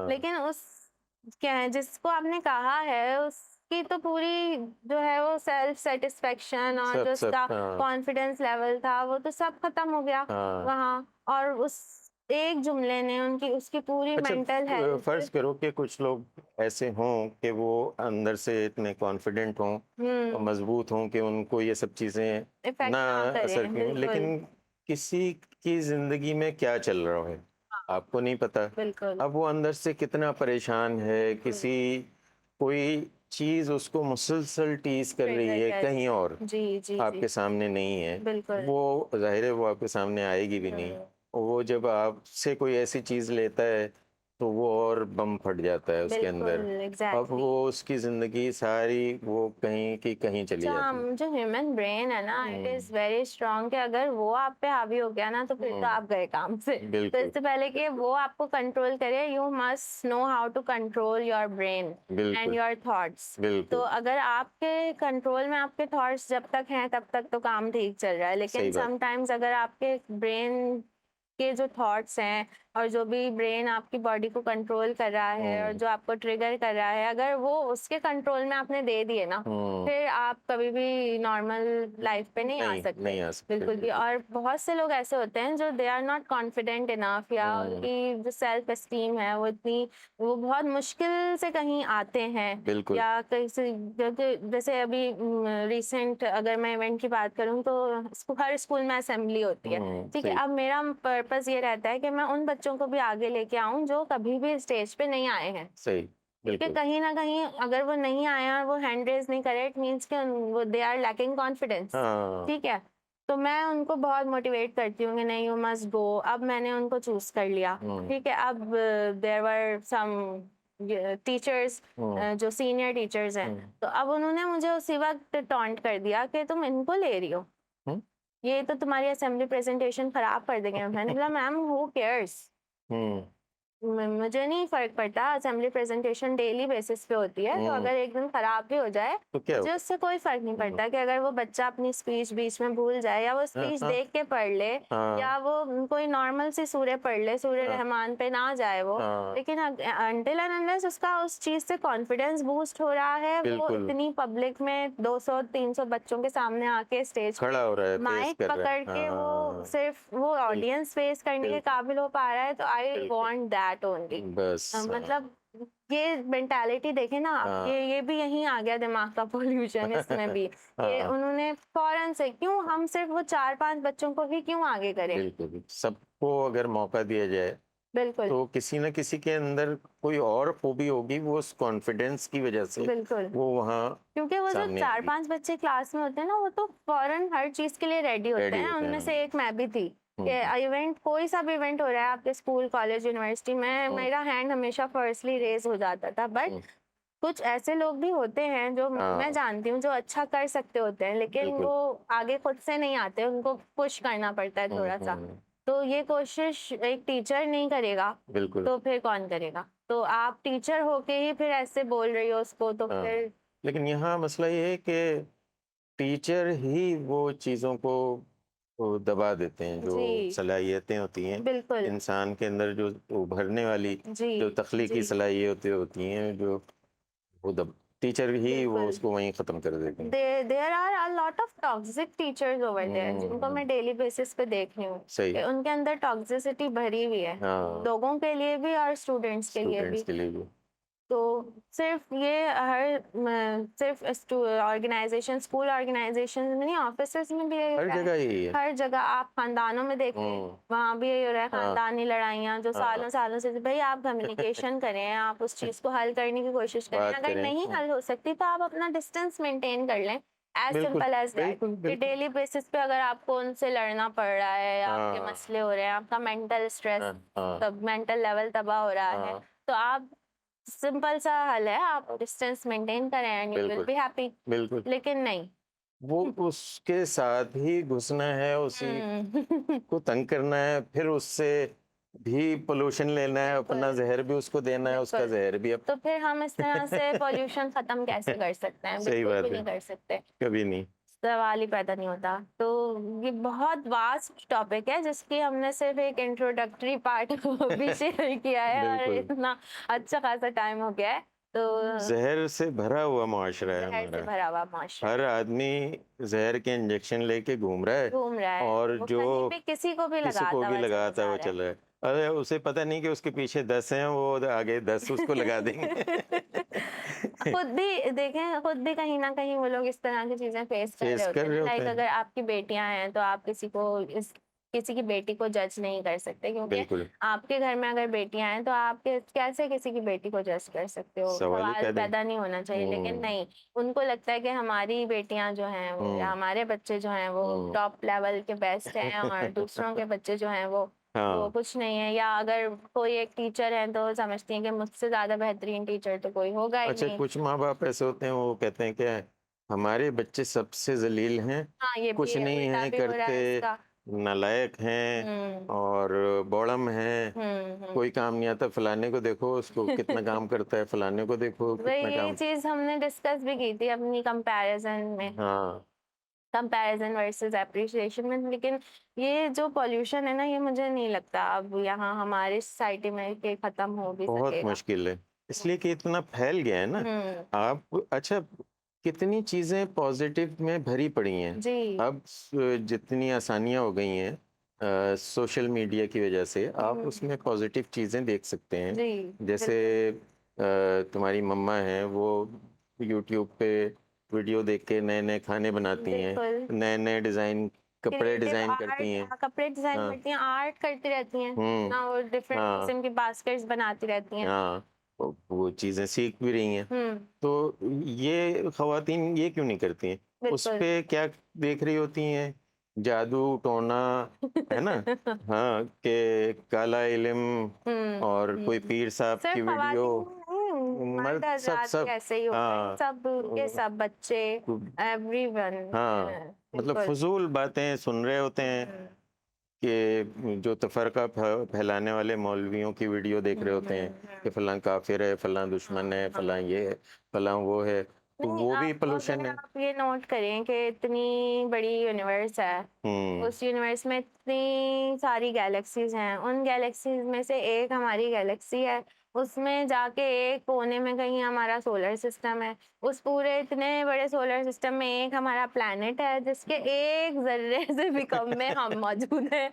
S1: लेकिन उस क्या है जिसको आपने कहा है उसकी तो पूरी जो है वो सेल्फ सेटिस्फेक्शन और जो उसका कॉन्फिडेंस लेवल था वो तो सब खत्म हो गया वहाँ। और उस एक जुमले ने उसकी पूरी मेंटल हेल्थ।
S2: फर्ज करो कि कुछ लोग ऐसे हों कि वो अंदर से इतने कॉन्फिडेंट हों और मजबूत हों कि उनको ये सब चीजें ना असर करें, लेकिन किसी की जिंदगी में क्या चल रहा है आपको नहीं पता। अब वो अंदर से कितना परेशान है, कोई चीज उसको मुसलसल टीज कर रही है कहीं और आपके सामने नहीं है, वो जाहिर है वो आपके सामने आएगी भी नहीं। वो जब आपसे कोई ऐसी चीज लेता है तो वो और बम फट जाता है उसके अंदर। अब वो उसकी जिंदगी सारी वो कहीं की कहीं चली जाती है।
S1: जो ह्यूमन ब्रेन है ना इट इज वेरी स्ट्रांग कि अगर वो आप पे हावी हो गया ना तो फिर तो आप गए काम से। तो इससे पहले कि वो आपको कंट्रोल करे you must know how to control your brain and your thoughts. तो अगर आपके कंट्रोल में आपके थॉट्स जब तक हैं तब तक तो काम ठीक चल रहा है, लेकिन समटाइम्स अगर आपके ब्रेन के जो थॉट्स हैं और जो भी ब्रेन आपकी बॉडी को कंट्रोल कर रहा है और जो आपको ट्रिगर कर रहा है, अगर वो उसके कंट्रोल में आपने दे दिए ना फिर आप कभी भी नॉर्मल लाइफ पे नहीं आ सकते बिल्कुल भी। और बहुत से लोग ऐसे होते हैं जो they are not confident enough, या उनकी जो सेल्फ एस्टीम है वो बहुत मुश्किल से कहीं आते हैं, या जैसे अभी रिसेंट अगर मैं इवेंट की बात करूं तो हर स्कूल में असेंबली होती है, ठीक है। अब मेरा पर्पस ये रहता है कि मैं उन बच्चों को भी आगे लेके आऊं जो कभी भी स्टेज पे नहीं आए हैं। क्योंकि कहीं ना कहीं अगर वो नहीं आए और वो हैंड रेज नहीं करे इट मीन्स कि वो दे आर लैकिंग कॉन्फिडेंस, ठीक है। तो मैं उनको बहुत मोटिवेट करती हूँ कि नहीं यू मस्ट गो। अब मैंने उनको चूज कर लिया, ठीक है। अब देयर वर सम टीचर्स जो सीनियर टीचर्स हैं, तो अब उन्होंने मुझे उसी वक्त टॉन्ट कर दिया कि तुम इनको ले रही हो, ये तो तुम्हारी असेंबली प्रेजेंटेशन खराब कर देंगे। मैंने बोला मैम हु केयर्स, मुझे नहीं फर्क पड़ता, असेंबली प्रेजेंटेशन डेली बेसिस पे होती है, तो अगर एक दिन खराब भी हो जाए तो मुझे उससे कोई फर्क नहीं पड़ता कि अगर वो बच्चा अपनी स्पीच बीच में भूल जाए या वो स्पीच देख के पढ़ ले या वो कोई नॉर्मल सी सूर्य पढ़ ले, सूर्य रहमान पे ना जाए वो, लेकिन अनटिल एंड अनलेस उसका उस चीज से कॉन्फिडेंस बूस्ट हो रहा है, वो इतनी पब्लिक में 200-300 बच्चों के सामने आके स्टेज
S2: खड़ा हो रहा है,
S1: माइक पकड़ के वो सिर्फ वो ऑडियंस फेस करने के काबिल हो पा रहा है, तो आई वांट दैट ओनली। मतलब ये मेंटालिटी देखे ना आप, ये भी यहीं आ गया दिमाग का पोल्यूशन इसमें भी। ये उन्होंने फौरन से क्यों हम सिर्फ वो 4-5 बच्चों को ही क्यों आगे करें।
S2: सबको अगर मौका दिया जाए बिल्कुल तो किसी न किसी के अंदर कोई और खूबी होगी, वो उस कॉन्फिडेंस की वजह से बिल्कुल वो वहाँ,
S1: क्योंकि वो जो 4-5 बच्चे क्लास में होते हैं ना वो तो फौरन हर चीज के लिए रेडी होते हैं। उनमें से एक मैं भी थी कि इवेंट कोई सा भी इवेंट हो रहा है आपके स्कूल कॉलेज यूनिवर्सिटी में, मेरा हैंड हमेशा फर्स्टली रेज हो जाता था। बट कुछ ऐसे लोग भी होते हैं जो मैं जानती हूँ जो अच्छा कर सकते होते हैं, लेकिन वो आगे खुद से नहीं आते, उनको पुश करना पड़ता है थोड़ा सा। तो ये कोशिश एक टीचर नहीं करेगा
S2: बिल्कुल।
S1: तो फिर कौन करेगा? तो आप टीचर होके ही फिर ऐसे बोल रही हो उसको, तो
S2: हाँ,
S1: फिर
S2: लेकिन यहाँ मसला ये है कि टीचर ही वो चीज़ों को वो दबा देते हैं, जो
S1: जी,
S2: सलाहियतें होती हैं
S1: बिल्कुल।
S2: इंसान के अंदर, जो उभरने वाली
S1: जी,
S2: जो तख्लीकी
S1: जी,
S2: सलाहियतें होती हैं, जो वो दब टीचर ही वो
S1: बिल्कुल।
S2: उसको वहीं ख़त्म कर देते हैं।
S1: There are a lot of toxic teachers over there, जिनको
S2: हम्म,
S1: मैं डेली बेसिस पे देख रही हूँ
S2: सही।
S1: कि उनके अंदर टॉक्सिसिटी भरी हुई है,
S2: हाँ,
S1: लोगों के लिए भी और स्टूडेंट्स के लिए
S2: स्टूडेंट्स
S1: भी।
S2: के लिए भी।
S1: तो सिर्फ ये सिर्फ ऑर्गेनाइजेशन, स्कूल ऑर्गेनाइजेशन में नहीं, ऑफिसेज में भी यही हो
S2: हर
S1: रहा है।
S2: जगह यही है।
S1: हर जगह आप खानदानों में देखिए,
S2: हम्म,
S1: वहाँ भी यही हो रहा है,
S2: हाँ,
S1: खानदानी लड़ाइयाँ जो
S2: हाँ।
S1: सालों सालों से। भाई आप कम्युनिकेशन करें, आप उस चीज़ को हल करने की कोशिश करें,
S2: बात
S1: अगर
S2: करें।
S1: नहीं हल हो सकती तो आप अपना डिस्टेंस मेंटेन कर लें, एज
S2: बिल्कुल,
S1: सिंपल एज दैट।
S2: बिल्कुल,
S1: कि
S2: बिल्कुल।
S1: डेली बेसिस पे अगर आपको उनसे लड़ना पड़ रहा है, आपके
S2: हाँ,
S1: मसले हो रहे हैं, आपका मेंटल स्ट्रेस,
S2: हाँ, हाँ,
S1: तब मेंटल लेवल तबाह हो रहा है,
S2: हाँ,
S1: तो आप सिंपल सा हल है, आप डिस्टेंस मेंटेन करें एंड यू विल
S2: बिल्कुल,
S1: बी हैप्पी।
S2: बिल्कुल।
S1: लेकिन नहीं।
S2: वो उसके साथ ही घुसना है, उसी
S1: हम्म।
S2: को तंग करना है, फिर उससे भी पोल्यूशन लेना है,
S1: बिल्कुल,
S2: अपना जहर भी उसको देना है, उसका
S1: बिल्कुल।
S2: जहर भी
S1: तो फिर हम इस तरह से पॉल्यूशन खत्म कैसे कर सकते हैं?
S2: सही
S1: बिल्कुल
S2: बात
S1: भी
S2: है,
S1: नहीं कर सकते,
S2: कभी नहीं।
S1: सवाल ही पैदा नहीं होता। तो ये बहुत वास्ट टॉपिक है जिसकी हमने सिर्फ एक इंट्रोडक्टरी पार्ट भी शेयर किया है, और
S2: बिल्कुल,
S1: इतना अच्छा खासा टाइम हो गया है। तो
S2: जहर से भरा हुआ मुआशरा है
S1: जहर से
S2: हमारा।
S1: भरा हुआ माशरा
S2: हर
S1: है,
S2: आदमी जहर के इंजेक्शन लेके घूम रहा है,
S1: घूम रहा है,
S2: और
S1: वो
S2: जो
S1: कहीं भी किसी को भी
S2: किसी को
S1: लगाता
S2: भी
S1: हुआ चला
S2: लगाता
S1: जा
S2: हुआ
S1: रहा
S2: चल
S1: है।
S2: रहा है। अरे उसे पता नहीं कि उसके पीछे 10 हैं, वो आगे 10 उसको लगा देंगे।
S1: खुद भी देखें, खुद भी कहीं ना कहीं वो लोग इस तरह की चीजें फेस कर रहे
S2: फेस
S1: होते
S2: कर
S1: हैं
S2: रहे
S1: ना।
S2: होते
S1: लाइक
S2: हैं।
S1: अगर आपकी बेटियां हैं तो आप किसी की बेटी को जज नहीं कर सकते, क्योंकि
S2: बिल्कुल,
S1: आपके घर में अगर बेटियां हैं तो आप कैसे किसी की बेटी को जज कर सकते हो?
S2: सवाल ही
S1: सवाल
S2: पैदा नहीं।
S1: पैदा नहीं होना चाहिए। लेकिन
S2: हम्म,
S1: नहीं, उनको लगता है कि हमारी बेटियां जो हैं वो, या
S2: हम्म,
S1: हमारे बच्चे जो हैं वो
S2: हम्म।
S1: टॉप लेवल के बेस्ट हैं, और दूसरों के बच्चे जो हैं वो
S2: हाँ,
S1: कुछ नहीं है। या अगर कोई एक टीचर है तो समझती हैं कि मुझसे ज्यादा बेहतरीन टीचर तो कोई होगा ही
S2: अच्छा,
S1: नहीं।
S2: कुछ माँ बाप ऐसे होते हैं, वो कहते हैं क्या, हमारे बच्चे सबसे जलील हैं,
S1: हाँ, ये भी
S2: कुछ
S1: है,
S2: नहीं
S1: उल्टा
S2: है
S1: भी हो रहा
S2: करते,
S1: है इसका।
S2: नालायक हैं
S1: हुँ,
S2: और बौड़म हैं,
S1: हुँ।
S2: कोई काम नहीं आता। फलाने को देखो, उसको कितना काम करता है, फलाने को देखो
S1: वही
S2: कितना
S1: ये
S2: काम।
S1: चीज़ हमने डिस्कस भी की थी अपनी कंपैरिज़न में,
S2: हाँ,
S1: कंपैरिज़न वर्सेस एप्रिसिएशन में। लेकिन ये जो पॉल्यूशन है ना, ये मुझे नहीं लगता अब यहाँ हमारी सोसाइटी में कि खत्म हो भी
S2: बहुत
S1: सकेगा।
S2: मुश्किल है, इसलिए कि इतना फैल गया है ना।
S1: हुँ,
S2: आप अच्छा, कितनी चीजें पॉजिटिव में भरी पड़ी हैं।
S1: जी।
S2: अब जितनी आसानियां हो गई हैं सोशल मीडिया की वजह से, आप
S1: हुँ,
S2: उसमें पॉजिटिव चीजें देख सकते हैं।
S1: जी,
S2: जैसे
S1: बिल्कुल,
S2: तुम्हारी मम्मा हैं, वो यूट्यूब पे वीडियो देख के नए नए खाने बनाती हैं,
S1: बिल्कुल।
S2: नए नए डिजाइन कपड़े
S1: क्रिएटिव
S2: डिजाइन
S1: आर्ट,
S2: करती हैं।
S1: कपड़े डिज़ाइन
S2: हाँ,
S1: करती हैं, आर्ट करती रहती हैं,
S2: हम्म,
S1: ना वो डिफरेंट
S2: हाँ,
S1: किस्म की बास्केट्स बनाती रहती हैं।
S2: हाँ, वो चीजें सीख भी रही हैं।
S1: हुँ,
S2: तो ये खवातीन ये क्यों नहीं करती हैं? उस
S1: बिल्कुल।
S2: पे क्या देख रही होती हैं? जादू टोना, है ना? हाँ, कि काला इल्म,
S1: हुँ,
S2: और कोई
S1: हुँ।
S2: पीर साहब की
S1: सिर्फ़
S2: वीडियो।
S1: ख़वातीन नहीं, मर्द
S2: मर्द सब
S1: हज़रात भी
S2: सब
S1: ऐसे ही हो गए हैं,
S2: हाँ,
S1: सब के सब बच्चे, एवरीवन।
S2: हाँ, मतलब
S1: बिल्कुल।
S2: फजूल बातें सुन रहे होते हैं,
S1: हुँ,
S2: कि जो तफरका फैलाने वाले मौलवियों की वीडियो देख
S1: हुँ,
S2: रहे होते
S1: हुँ,
S2: हैं कि
S1: हुँ।
S2: फलां काफिर है, फलां दुश्मन है,
S1: हाँ,
S2: फलां
S1: हाँ।
S2: ये है, फलां वो है, तो
S1: नहीं,
S2: वो भी
S1: आप
S2: पोल्यूशन
S1: अगर
S2: है।
S1: आप ये नोट करें कि इतनी बड़ी यूनिवर्स है,
S2: हम्म,
S1: उस यूनिवर्स में इतनी सारी गैलेक्सीज़ हैं, उन गैलेक्सीज़ में से एक हमारी गैलेक्सी है, उसमें जाके एक कोने में कहीं हमारा सोलर सिस्टम है, उस पूरे इतने बड़े सोलर सिस्टम में एक हमारा प्लैनेट है जिसके एक ज़र्रे से भी कम में हम मौजूद हैं।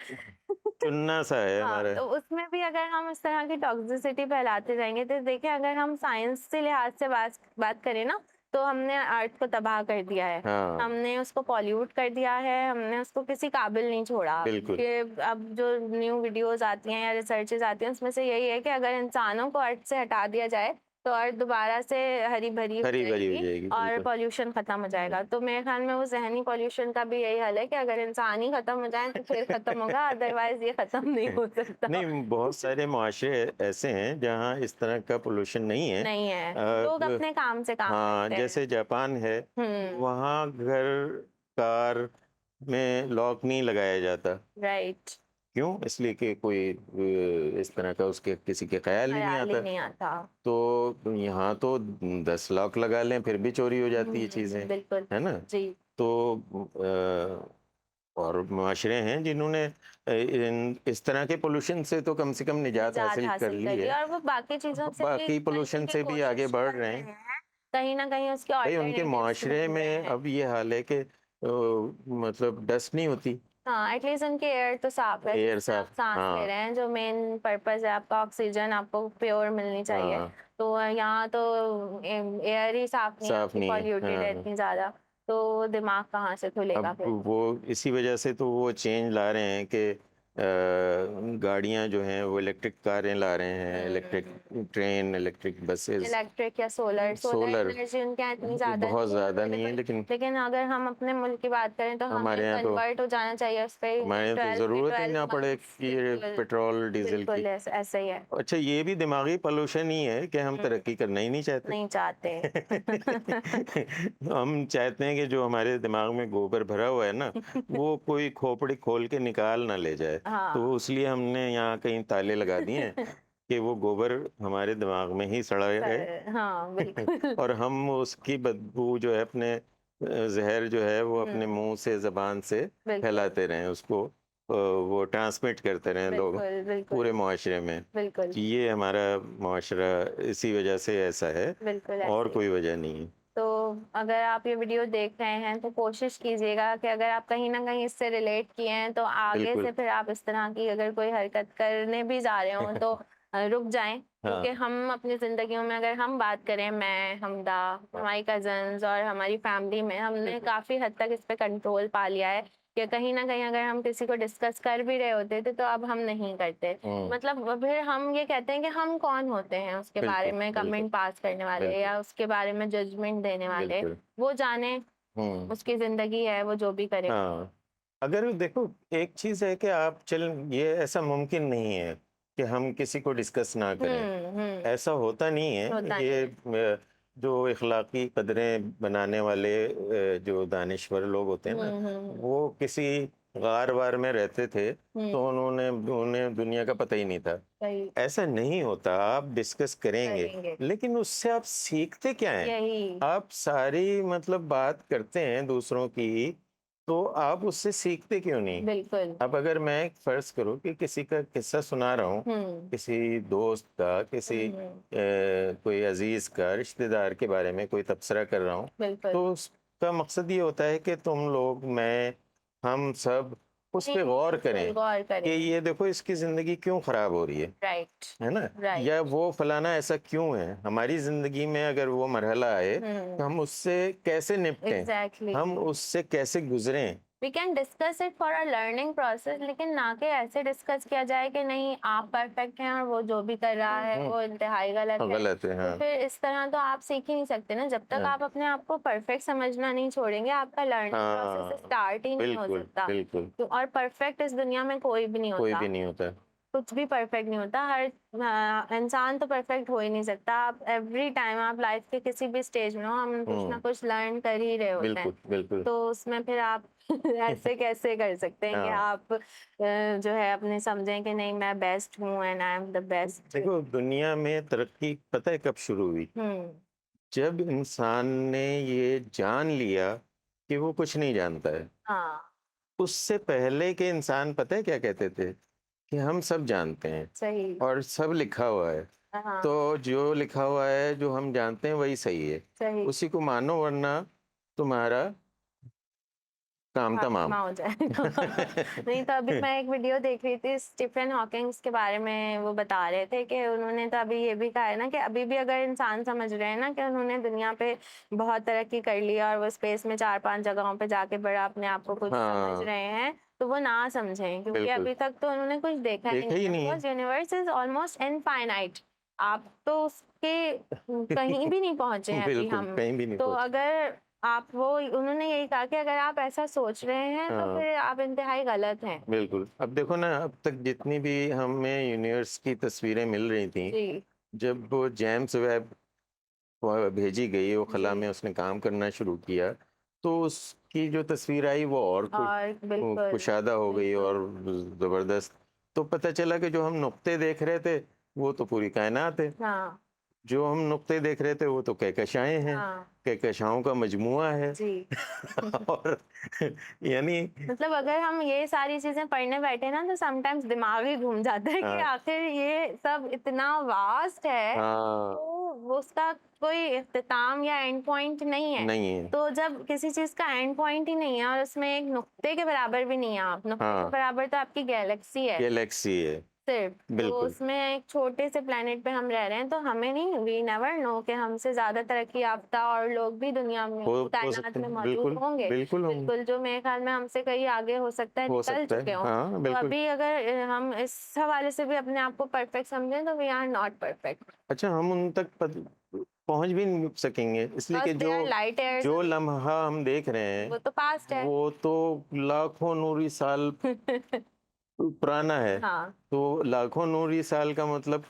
S2: चुनना सा है
S1: हाँ,
S2: हमारा।
S1: तो उसमें भी अगर हम इस तरह की टॉक्सिसिटी फैलाते जाएँगे तो देखिए, अगर हम साइंस के लिहाज से बात करें ना, तो हमने अर्थ को तबाह कर दिया है।
S2: हाँ,
S1: हमने उसको पॉल्यूट कर दिया है, हमने उसको किसी काबिल नहीं छोड़ा।
S2: बिल्कुल,
S1: कि अब जो न्यू वीडियोज़ आती हैं या रिसर्चेज़ आती हैं, उसमें से यही है कि अगर इंसानों को अर्थ से हटा दिया जाए, तो अर्थ दोबारा से हरी-भरी हो
S2: हरी भरी हो
S1: जाएगी
S2: जाएगी,
S1: और
S2: बिल्कुल।
S1: पॉल्यूशन खत्म हो जाएगा। तो मेरे ख्याल में वो ज़हनी पॉल्यूशन का भी यही हल है कि अगर इंसान ही खत्म हो जाए तो फिर खत्म होगा, अदरवाइज़ ये खत्म नहीं हो सकता।
S2: नहीं, बहुत सारे मुआशरे ऐसे हैं जहाँ इस तरह का पोल्यूशन नहीं है।
S1: नहीं है, लोग
S2: ब
S1: अपने काम से काम
S2: हाँ,
S1: करते हैं।
S2: जैसे जापान है,
S1: हुँ,
S2: वहाँ घर कार में लॉक नहीं लगाया जाता।
S1: राइट।
S2: क्यों? इसलिए कि कोई इस तरह का उसके किसी के ख्याल ही नहीं
S1: ख्याल ही
S2: आता।
S1: नहीं आता।
S2: तो यहाँ तो 10 लाख लगा लें फिर भी चोरी हो जाती है चीज़ें,
S1: बिल्कुल।
S2: है ना?
S1: जी।
S2: तो और माशरे हैं जिन्होंने इस तरह के पोल्यूशन से तो कम से कम निजात
S1: निजात
S2: हासिल कर
S1: हासिल
S2: ली
S1: कर ली
S2: है।
S1: और वो बाकी चीज़ों से भी
S2: बाकी
S1: बचने
S2: पोल्यूशन
S1: की
S2: से भी आगे
S1: कोशिश
S2: बढ़
S1: कर
S2: रहे
S1: रहे
S2: हैं।
S1: हैं। कहीं न कहीं उसके
S2: भाई उनके
S1: अल्टरनेटिव्स
S2: माशरे
S1: ढूँढ रहे
S2: में
S1: हैं।
S2: अब ये हाल है कि मतलब डस्ट नहीं होती,
S1: हाँ, एटलीस्ट उनकी एयर तो साफ है
S2: एयर
S1: जिससे आप
S2: साफ।
S1: सांस ले
S2: हाँ
S1: रहे हैं, जो मेन पर्पस है आपका ऑक्सीजन आपको प्योर मिलनी चाहिए।
S2: हाँ,
S1: तो यहाँ तो एयर ही साफ नहीं है,
S2: साफ
S1: आपकी
S2: नहीं है।
S1: पॉल्यूटेड है
S2: हाँ,
S1: इतनी ज़्यादा, तो दिमाग कहाँ से खुलेगा
S2: अब
S1: फिर?
S2: वो इसी वजह से तो वो चेंज ला रहे हैं कि गाड़ियां जो हैं वो इलेक्ट्रिक कारें ला रहे हैं, electric train, electric buses,
S1: electric या सोलर सोलर
S2: सोलर।
S1: एनर्जी उनके यहाँ इतनी ज़्यादा
S2: बहुत
S1: नहीं है
S2: ज़्यादा नहीं है,
S1: अवेलेबल।
S2: लेकिन
S1: लेकिन अगर हम अपने मुल्क की बात करें तो हमें
S2: हमारे यहाँ तो
S1: कन्वर्ट हो जाना चाहिए उस पे
S2: हमारे यहाँ तो
S1: 12 के
S2: ज़रूरत ही
S1: 12
S2: ना पड़े
S1: मंथ्स।
S2: कि ये
S1: बिल्कुल,
S2: पेट्रोल डीजल की।
S1: बिल्कुल ऐसा ही है।
S2: अच्छा, ये भी दिमागी पोल्यूशन ही है कि हम
S1: हुँ,
S2: तरक्की करना ही नहीं चाहते।
S1: नहीं चाहते।
S2: हम चाहते हैं कि जो हमारे दिमाग में गोबर भरा हुआ है ना, वो कोई खोपड़ी खोल के निकाल ना ले जाए। तो
S1: हाँ।
S2: इसलिए हमने यहाँ कहीं ताले लगा दिए हैं कि वो गोबर हमारे दिमाग में ही सड़ा रहे
S1: हाँ, बिल्कुल।
S2: और हम उसकी बदबू जो है अपने जहर जो है वो अपने
S1: हुँ,
S2: मुंह से, जबान से
S1: बिल्कुल,
S2: फैलाते रहें उसको, वो ट्रांसमिट करते रहें लोग
S1: बिल्कुल, बिल्कुल,
S2: पूरे मुआशरे में।
S1: बिल्कुल,
S2: कि ये हमारा मुआशरा इसी वजह से ऐसा है,
S1: बिल्कुल
S2: और
S1: ऐसे ही है।
S2: कोई वजह नहीं है।
S1: तो अगर आप ये वीडियो देख रहे हैं तो कोशिश कीजिएगा कि अगर आप कहीं न कहीं इससे रिलेट किए हैं तो आगे
S2: बिल्कुल।
S1: से फिर आप इस तरह की अगर कोई हरकत करने भी जा रहे हों तो रुक जाएँ। क्योंकि
S2: हाँ,
S1: हम अपनी ज़िंदगियों में अगर हम बात करें, मैं, हमदा, हमारी कज़िन्स और हमारी फैमिली में हमने काफ़ी हद तक इस पे कंट्रोल पा लिया है कि कहीं न कहीं अगर हम किसी को डिस्कस कर भी रहे होते थे तो अब हम नहीं करते।
S2: हुँ,
S1: मतलब फिर हम ये कहते हैं कि हम कौन होते हैं उसके बारे
S2: बिल्कुल,
S1: में
S2: बिल्कुल,
S1: कमेंट पास करने वाले
S2: बिल्कुल,
S1: या उसके बारे में जजमेंट देने वाले।
S2: बिल्कुल।
S1: वो जाने,
S2: हुँ,
S1: उसकी ज़िंदगी है, वो जो भी करे।
S2: हाँ। अगर देखो, एक चीज़ है कि आप ये ऐसा मुमकिन नहीं है कि हम किसी को डिस्कस ना करें।
S1: हुँ,
S2: ऐसा होता नहीं है।
S1: होता नहीं
S2: ये
S1: है।
S2: जो इखलाकी कदरें बनाने वाले जो दानिश्वर लोग होते हैं ना,
S1: हुँ,
S2: वो किसी गार वार में रहते थे,
S1: हुँ,
S2: तो उन्हें दुनिया का पता ही नहीं था।
S1: सही
S2: ऐसा नहीं होता, आप डिस्कस करेंगे,
S1: करेंगे।
S2: लेकिन उससे आप सीखते क्या हैं?
S1: यही,
S2: आप सारी मतलब बात करते हैं दूसरों की, तो आप उससे सीखते क्यों नहीं?
S1: बिल्कुल।
S2: अब अगर मैं फर्ज करूं कि किसी का किस्सा सुना रहा हूँ,
S1: हुँ,
S2: किसी दोस्त का,
S1: हुँ,
S2: किसी
S1: हुँ,
S2: कोई अजीज का, रिश्तेदार के बारे में कोई तबसरा कर रहा हूँ,
S1: बिल्कुल।
S2: तो उसका मकसद ये होता है कि तुम लोग, मैं, हम सब उस
S1: नहीं,
S2: पे गौर
S1: बिल्कुल
S2: करें
S1: गौर
S2: कि
S1: करें।
S2: ये देखो इसकी जिंदगी क्यों खराब हो रही
S1: राइट,
S2: है ना? या
S1: राइट।
S2: वो फलाना ऐसा क्यों है? हमारी जिंदगी में अगर वो मरहला आए तो
S1: हुँ,
S2: हम उससे कैसे निपटें?
S1: एग्ज़ैक्टली।
S2: हम उससे कैसे गुजरें?
S1: We can discuss it for a learning process, लेकिन ना कि ऐसे डिस्कस किया जाए कि नहीं आप परफेक्ट हैं और वो जो भी कर रहा है
S2: हम्म,
S1: वो इंतहाई गलत है।
S2: गलत है।
S1: तो
S2: हाँ,
S1: फिर इस तरह तो आप सीख ही नहीं सकते ना, जब तक
S2: हाँ,
S1: आप अपने आप को परफेक्ट समझना नहीं छोड़ेंगे आपका लर्निंग प्रोसेस
S2: हाँ,
S1: स्टार्ट ही नहीं हो
S2: बिल्कुल,
S1: सकता।
S2: बिल्कुल।
S1: तो और परफेक्ट इस दुनिया में कोई भी नहीं
S2: कोई
S1: होता।
S2: भी नहीं होता।
S1: कुछ भी परफेक्ट नहीं होता। हर इंसान तो परफेक्ट हो ही नहीं सकता। आप एवरी टाइम आप लाइफ के किसी भी स्टेज में हो, हम कुछ ना
S2: हम्म,
S1: कुछ लर्न कर ही रहे होते हैं।
S2: बिल्कुल, बिल्कुल।
S1: तो उसमें फिर आप ऐसे कैसे कर सकते हैं कि
S2: हाँ,
S1: आप जो है अपने समझें कि नहीं मैं बेस्ट हूँ and I am the best.
S2: देखो दुनिया में तरक्की पता है कब शुरू हुई?
S1: हुँ,
S2: जब इंसान ने ये जान लिया कि वो कुछ नहीं जानता है।
S1: हाँ,
S2: उससे पहले के इंसान पता है क्या कहते थे? कि हम सब जानते हैं
S1: सही।
S2: और सब लिखा हुआ है।
S1: हाँ,
S2: तो जो लिखा हुआ है, जो हम जानते हैं वही सही है।
S1: सही।
S2: उसी को मानो, वरना तुम्हारा काम तमाम।
S1: खात्मा हो जाएगा। नहीं तो अभी मैं एक वीडियो देख रही थी, स्टीफन हॉकिंग्स के बारे में वो बता रहे थे कि उन्होंने तो अभी ये भी कहा है ना कि अभी भी अगर इंसान समझ रहे हैं ना कि उन्होंने दुनिया पे बहुत तरक्की कर ली और वो स्पेस में 4-5 जगहों पे जाके बड़ा अपने आप को कुछ समझ
S2: हाँ,
S1: रहे हैं, तो वो ना समझें क्योंकि
S2: बिल्कुल।
S1: अभी तक तो उन्होंने कुछ देखा ही
S2: देखा
S1: नहीं
S2: ही
S1: है,
S2: नहीं
S1: because universe is almost infinite. आप तो उसके कहीं
S2: है।
S1: भी नहीं पहुँचे हैं अभी
S2: बिल्कुल,
S1: हम।
S2: कहीं भी नहीं
S1: तो
S2: पहुँचे।
S1: अगर आप वो उन्होंने यही कहा कि अगर आप ऐसा सोच रहे हैं तो
S2: हाँ,
S1: फिर आप इंतहाई गलत हैं।
S2: बिल्कुल। अब देखो ना, अब तक जितनी भी हमें यूनिवर्स की तस्वीरें मिल रही थी,
S1: जी,
S2: जब वो जेम्स वेब भेजी गई, वो खला
S1: जी।
S2: में उसने काम करना शुरू किया, तो उसकी जो तस्वीर आई वो और
S1: और
S2: वो
S1: बिल्कुल,
S2: कुशादा हो गई
S1: बिल्कुल।
S2: और ज़बरदस्त। तो पता चला कि जो हम नुक्ते देख रहे थे वो तो पूरी कायनात है,
S1: हाँ
S2: जो हम नुक्ते देख रहे थे वो तो कहकशाएं हैं,
S1: हाँ
S2: कहकशाओं का मजमुआ है।
S1: जी
S2: और यानी
S1: मतलब अगर हम ये सारी चीजें पढ़ने बैठे ना तो समटाइम्स दिमाग ही घूम जाता है कि
S2: हाँ
S1: आखिर ये सब इतना वास्ट है,
S2: हाँ
S1: तो वो उसका कोई इख्तिताम या एंड पॉइंट नहीं है।
S2: नहीं है।
S1: तो जब किसी चीज का एंड पॉइंट ही नहीं है और उसमें एक नुक्ते के बराबर भी नहीं है, आप नुक्ते के
S2: हाँ
S1: बराबर तो आपकी गैलेक्सी है
S2: गैलेक्सी है,
S1: सिर्फ, तो
S2: बिल्कुल।
S1: उसमें एक छोटे से प्लेनेट पे हम रह रहे हैं, तो हमें नहीं, वी नेवर नो कि हमसे ज्यादा तरक्की याफ्ता और लोग भी दुनिया में
S2: हो
S1: कायनात
S2: सकते
S1: में
S2: हैं,
S1: मौजूद
S2: बिल्कुल
S1: होंगे।
S2: बिल्कुल हम
S1: बिल्कुल, जो मेरे ख्याल में हमसे कहीं आगे हो सकता है,
S2: हो
S1: निकल
S2: सकता
S1: चुके
S2: है,
S1: हों।
S2: हाँ
S1: तो
S2: बिल्कुल।
S1: अभी अगर हम इस हवाले से भी अपने आप को परफेक्ट समझें तो वी आर नॉट परफेक्ट,
S2: अच्छा, हम उन तक पहुंच भी नहीं सकेंगे, इसलिए कि
S1: because they are light years
S2: जो
S1: अवे,
S2: लम्हा हम देख रहे हैं
S1: वो तो पास्ट है।
S2: वो तो लाखों नूरी साल पुराना है।
S1: हाँ
S2: तो लाखों नूरी साल का मतलब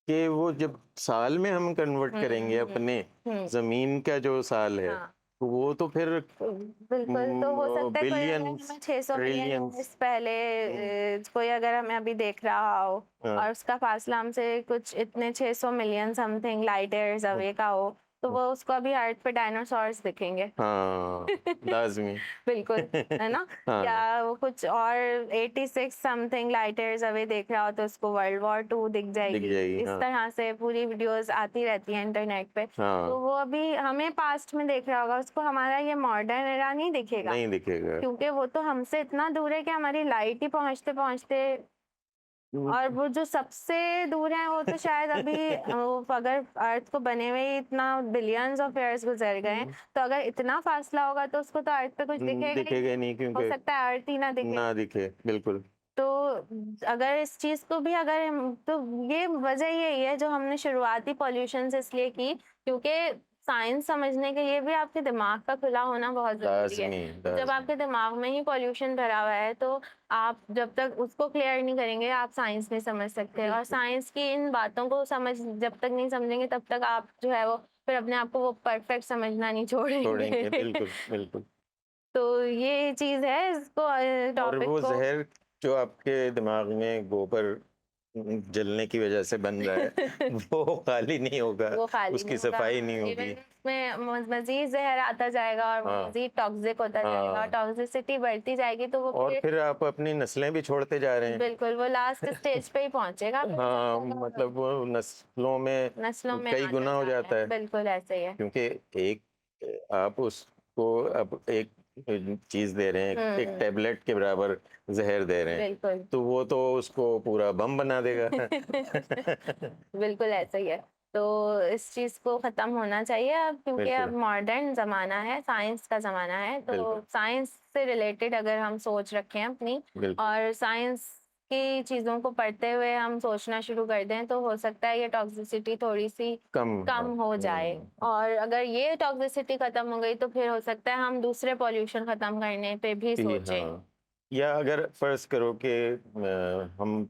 S2: कि वो जब साल में हम कन्वर्ट करेंगे
S1: हम्म
S2: अपने
S1: हम्म
S2: जमीन का जो साल है,
S1: हाँ
S2: तो वो तो फिर
S1: बिल्कुल, तो हो सकता है कोई अगर
S2: बिलियंस
S1: हमें 600 मिलियन
S2: ट्रिलियंस।
S1: ईयर्स पहले कोई अगर हमें अभी देख रहा हो
S2: हाँ
S1: और उसका फासला हमसे कुछ इतने 600 million something light years away का हो, तो वो उसको अभी अर्थ पे डायनासोर्स दिखेंगे।
S2: हाँ लाजमी।
S1: बिल्कुल, है ना?
S2: हाँ
S1: या वो कुछ और 86 समथिंग लाइट ईयर्स अवे देख रहा हो तो उसको वर्ल्ड वॉर 2 दिख
S2: दिख
S1: जाएगी।
S2: जाएगी,
S1: इस
S2: हाँ
S1: तरह से पूरी वीडियोस आती रहती हैं इंटरनेट पे। तो
S2: हाँ
S1: वो अभी हमें पास्ट में देख रहा होगा, उसको हमारा ये मॉडर्न एरा नहीं दिखेगा,
S2: नहीं दिखेगा।
S1: क्योंकि वो तो हमसे इतना दूर है कि हमारी लाइट ही पहुंचते पहुंचते, और वो जो सबसे दूर है वो तो शायद अभी अगर अर्थ को बने हुए ही इतना बिलियंस ऑफ ईयर्स गुजर गए हैं, तो अगर इतना फासला होगा तो उसको तो अर्थ पे कुछ दिखेगा ही
S2: दिखेगा
S1: नहीं।
S2: नहीं,
S1: हो
S2: क्योंकि
S1: सकता है अर्थ ही ना दिखे।
S2: ना दिखे, बिल्कुल।
S1: तो अगर इस चीज को भी अगर तो ये वजह यही है जो हमने शुरुआती पॉल्यूशन से इसलिए की, क्योंकि साइंस समझने के लिए भी आपके दिमाग का खुला होना बहुत जरूरी है।
S2: लाजमी
S1: तो जब
S2: लाजमी।
S1: आपके दिमाग में ही पॉल्यूशन भरा हुआ है तो आप जब तक उसको क्लियर नहीं करेंगे आप साइंस नहीं समझ सकते, और साइंस की इन बातों को जब तक नहीं समझेंगे तब तक आप जो है वो फिर अपने आप को वो परफेक्ट समझना नहीं
S2: छोड़ेंगे,
S1: छोड़ेंगे।
S2: बिल्कुल बिल्कुल।
S1: तो ये चीज है, इसको
S2: और
S1: टॉपिक
S2: वो
S1: को
S2: जहर जो आपके दिमाग में गोबर जलने की वजह से बन रहा है वो खाली नहीं होगा,
S1: वो खाली नहीं
S2: उसकी
S1: होगा,
S2: सफाई नहीं
S1: इवन
S2: होगी।
S1: उसमें मजीद जहर आता जाएगा और वो
S2: हाँ
S1: मजीद टॉक्सिक होता जाएगा,
S2: हाँ।
S1: टॉक्सिसिटी बढ़ती जाएगी, तो वो
S2: और फिर आप अपनी नस्लें भी छोड़ते जा रहे हैं।
S1: बिल्कुल वो लास्ट स्टेज पे ही पहुंचेगा, फिर जब
S2: हाँ
S1: होगा
S2: मतलब वो नस्लों में
S1: नस्लों में
S2: कई
S1: आता
S2: गुना हो
S1: जा रहा
S2: जाता
S1: है,
S2: है,
S1: बिल्कुल ऐसे ही है।
S2: क्योंकि एक आप उसको अब एक चीज दे रहे हैं, एक टेबलेट के बराबर जहर दे रहे हैं,
S1: बिल्कुल।
S2: तो वो तो उसको पूरा बम बना देगा।
S1: बिल्कुल ऐसा ही है। तो इस चीज को खत्म होना चाहिए अब, क्योंकि अब
S2: बिल्कुल
S1: मॉडर्न जमाना है, साइंस का जमाना है, तो
S2: बिल्कुल
S1: साइंस से रिलेटेड अगर हम सोच रखें अपनी
S2: बिल्कुल।
S1: और साइंस की चीजों को पढ़ते हुए हम सोचना शुरू कर दें, तो हो सकता है ये टॉक्सिसिटी थोड़ी सी
S2: कम
S1: कम हो जाए। और अगर ये टॉक्सिसिटी खत्म हो गई तो फिर हो सकता है हम दूसरे पॉल्यूशन खत्म करने पे भी सोचें।
S2: हाँ। या अगर फर्ज करो कि हम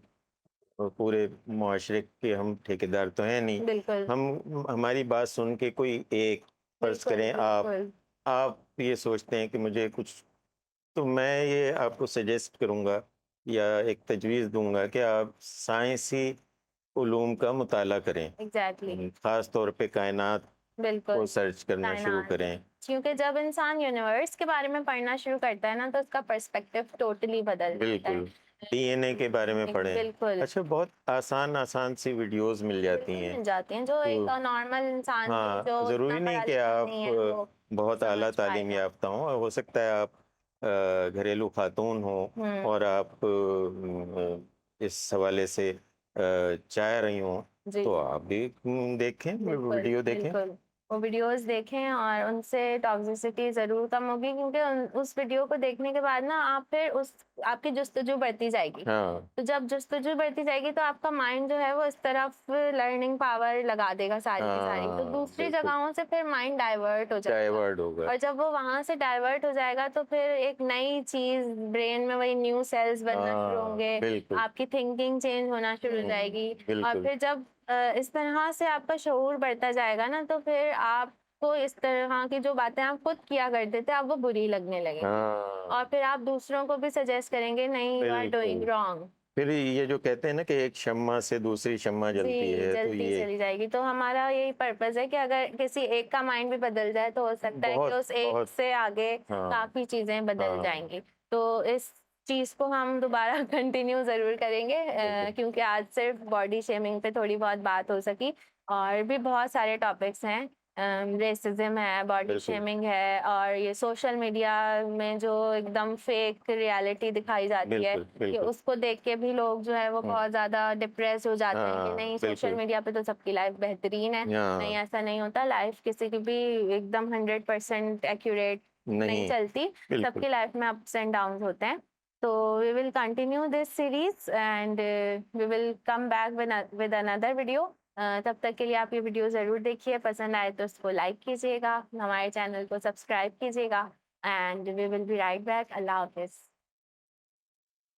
S2: पूरे मुआशरे के हम ठेकेदार तो हैं नहीं,
S1: बिल्कुल
S2: हम हमारी बात सुन के कोई एक फर्ज
S1: बिल्कुल
S2: करें,
S1: बिल्कुल
S2: आप ये सोचते हैं कि मुझे कुछ, तो मैं ये आपको सजेस्ट करूंगा या एक तजवीज़ दूंगा कि आप साइंसी उलूम का मुताला करें।
S1: एग्जैक्टली
S2: ख़ास तौर पे कायनात
S1: बिल्कुल
S2: को सर्च करना शुरू
S1: कायनात,
S2: करें।
S1: क्योंकि जब इंसान यूनिवर्स के बारे में पढ़ना शुरू करता है ना तो उसका पर्सपेक्टिव टोटली बदल जाता है।
S2: बिल्कुल, डीएनए के बारे में पढ़ें।
S1: बिल्कुल
S2: अच्छा, बहुत आसान आसान सी वीडियोस मिल जाती
S1: बिल्कुल
S2: हैं।
S1: मिल जाती हैं जो
S2: तो
S1: एक नॉर्मल इंसान की
S2: हाँ,
S1: जो
S2: ज़रूरी
S1: इतना
S2: नहीं
S1: पढ़ा
S2: कि
S1: लिखा
S2: आप
S1: नहीं है वो
S2: बहुत आला
S1: समझ
S2: तालीम
S1: पाएगा।
S2: याफ्ता हों, हो सकता है आप घरेलू खातून हो
S1: हम्म
S2: और आप इस हवाले से चाह रही हों,
S1: जी
S2: तो आप भी देखें,
S1: बिल्कुल
S2: वीडियो देखें।
S1: बिल्कुल, वो वीडियोस देखें और उनसे टॉक्सिसिटी ज़रूर कम होगी, क्योंकि उस वीडियो को देखने के बाद ना आप फिर उस आपकी जुस्तजू बढ़ती जाएगी।
S2: हाँ
S1: तो जब जुस्तजू बढ़ती जाएगी तो आपका माइंड जो है वो इस तरफ लर्निंग पावर लगा देगा सारी की सारी, तो
S2: हाँ
S1: दूसरी
S2: बिल्कुल,
S1: जगहों से फिर माइंड डाइवर्ट हो जाएगा।
S2: डाइवर्ट होगा।
S1: और जब वो वहां से डाइवर्ट हो जाएगा तो फिर एक नई चीज ब्रेन में, वही न्यू सेल्स बनना शुरू
S2: हाँ
S1: होंगे,
S2: बिल्कुल
S1: आपकी थिंकिंग चेंज होना शुरू हो जाएगी। और
S2: बिल्कुल।
S1: फिर जब इस तरह से आपका शऊर बढ़ता जाएगा ना तो फिर आपको इस तरह की जो बातें आप खुद किया करते थे अब वो बुरी लगने लगेंगी,
S2: हाँ
S1: और फिर आप दूसरों को भी सजेस्ट करेंगे नहीं, यू आर डूइंग
S2: बिल्कुल
S1: रॉन्ग।
S2: फिर ये जो कहते हैं ना कि एक शम्मा से दूसरी शम्मा जलती
S1: जी,
S2: है, तो
S1: जलती
S2: ये
S1: चली जाएगी। तो हमारा यही पर्पज़ है कि अगर किसी एक का माइंड भी बदल जाए तो हो सकता है कि
S2: बहुत
S1: उस एक
S2: बहुत
S1: से आगे
S2: हाँ
S1: काफ़ी चीज़ें बदल
S2: हाँ
S1: जाएँगी। तो इस चीज़ को हम दोबारा कंटिन्यू ज़रूर करेंगे,
S2: बिल्कुल
S1: क्योंकि आज सिर्फ़ बॉडी शेमिंग पे थोड़ी बहुत बात हो सकी, और भी बहुत सारे टॉपिक्स हैं। रेसिज़्म है, बॉडी
S2: बिल्कुल
S1: शेमिंग है, और ये सोशल मीडिया में जो एकदम फेक रियलिटी दिखाई जाती है,
S2: बिल्कुल
S1: कि
S2: बिल्कुल
S1: उसको देख के भी लोग जो है वो
S2: हम्म,
S1: बहुत ज़्यादा डिप्रेस हो जाते हैं कि
S2: हाँ
S1: नहीं, सोशल
S2: बिल्कुल
S1: मीडिया पे तो सबकी लाइफ बेहतरीन है। नहीं,
S2: हाँ
S1: ऐसा नहीं होता, लाइफ किसी की भी एकदम 100% एक्यूरेट नहीं
S2: नहीं
S1: चलती।
S2: बिल्कुल
S1: सबकी लाइफ में अप्स एंड डाउन्स होते हैं। तो we will continue this series and we will come back with another video. तब तक के लिए आप ये वीडियो ज़रूर देखिए, पसंद आए तो उसको लाइक कीजिएगा, हमारे चैनल को सब्सक्राइब कीजिएगा, and we will be right back. अल्लाह हाफ़िज़।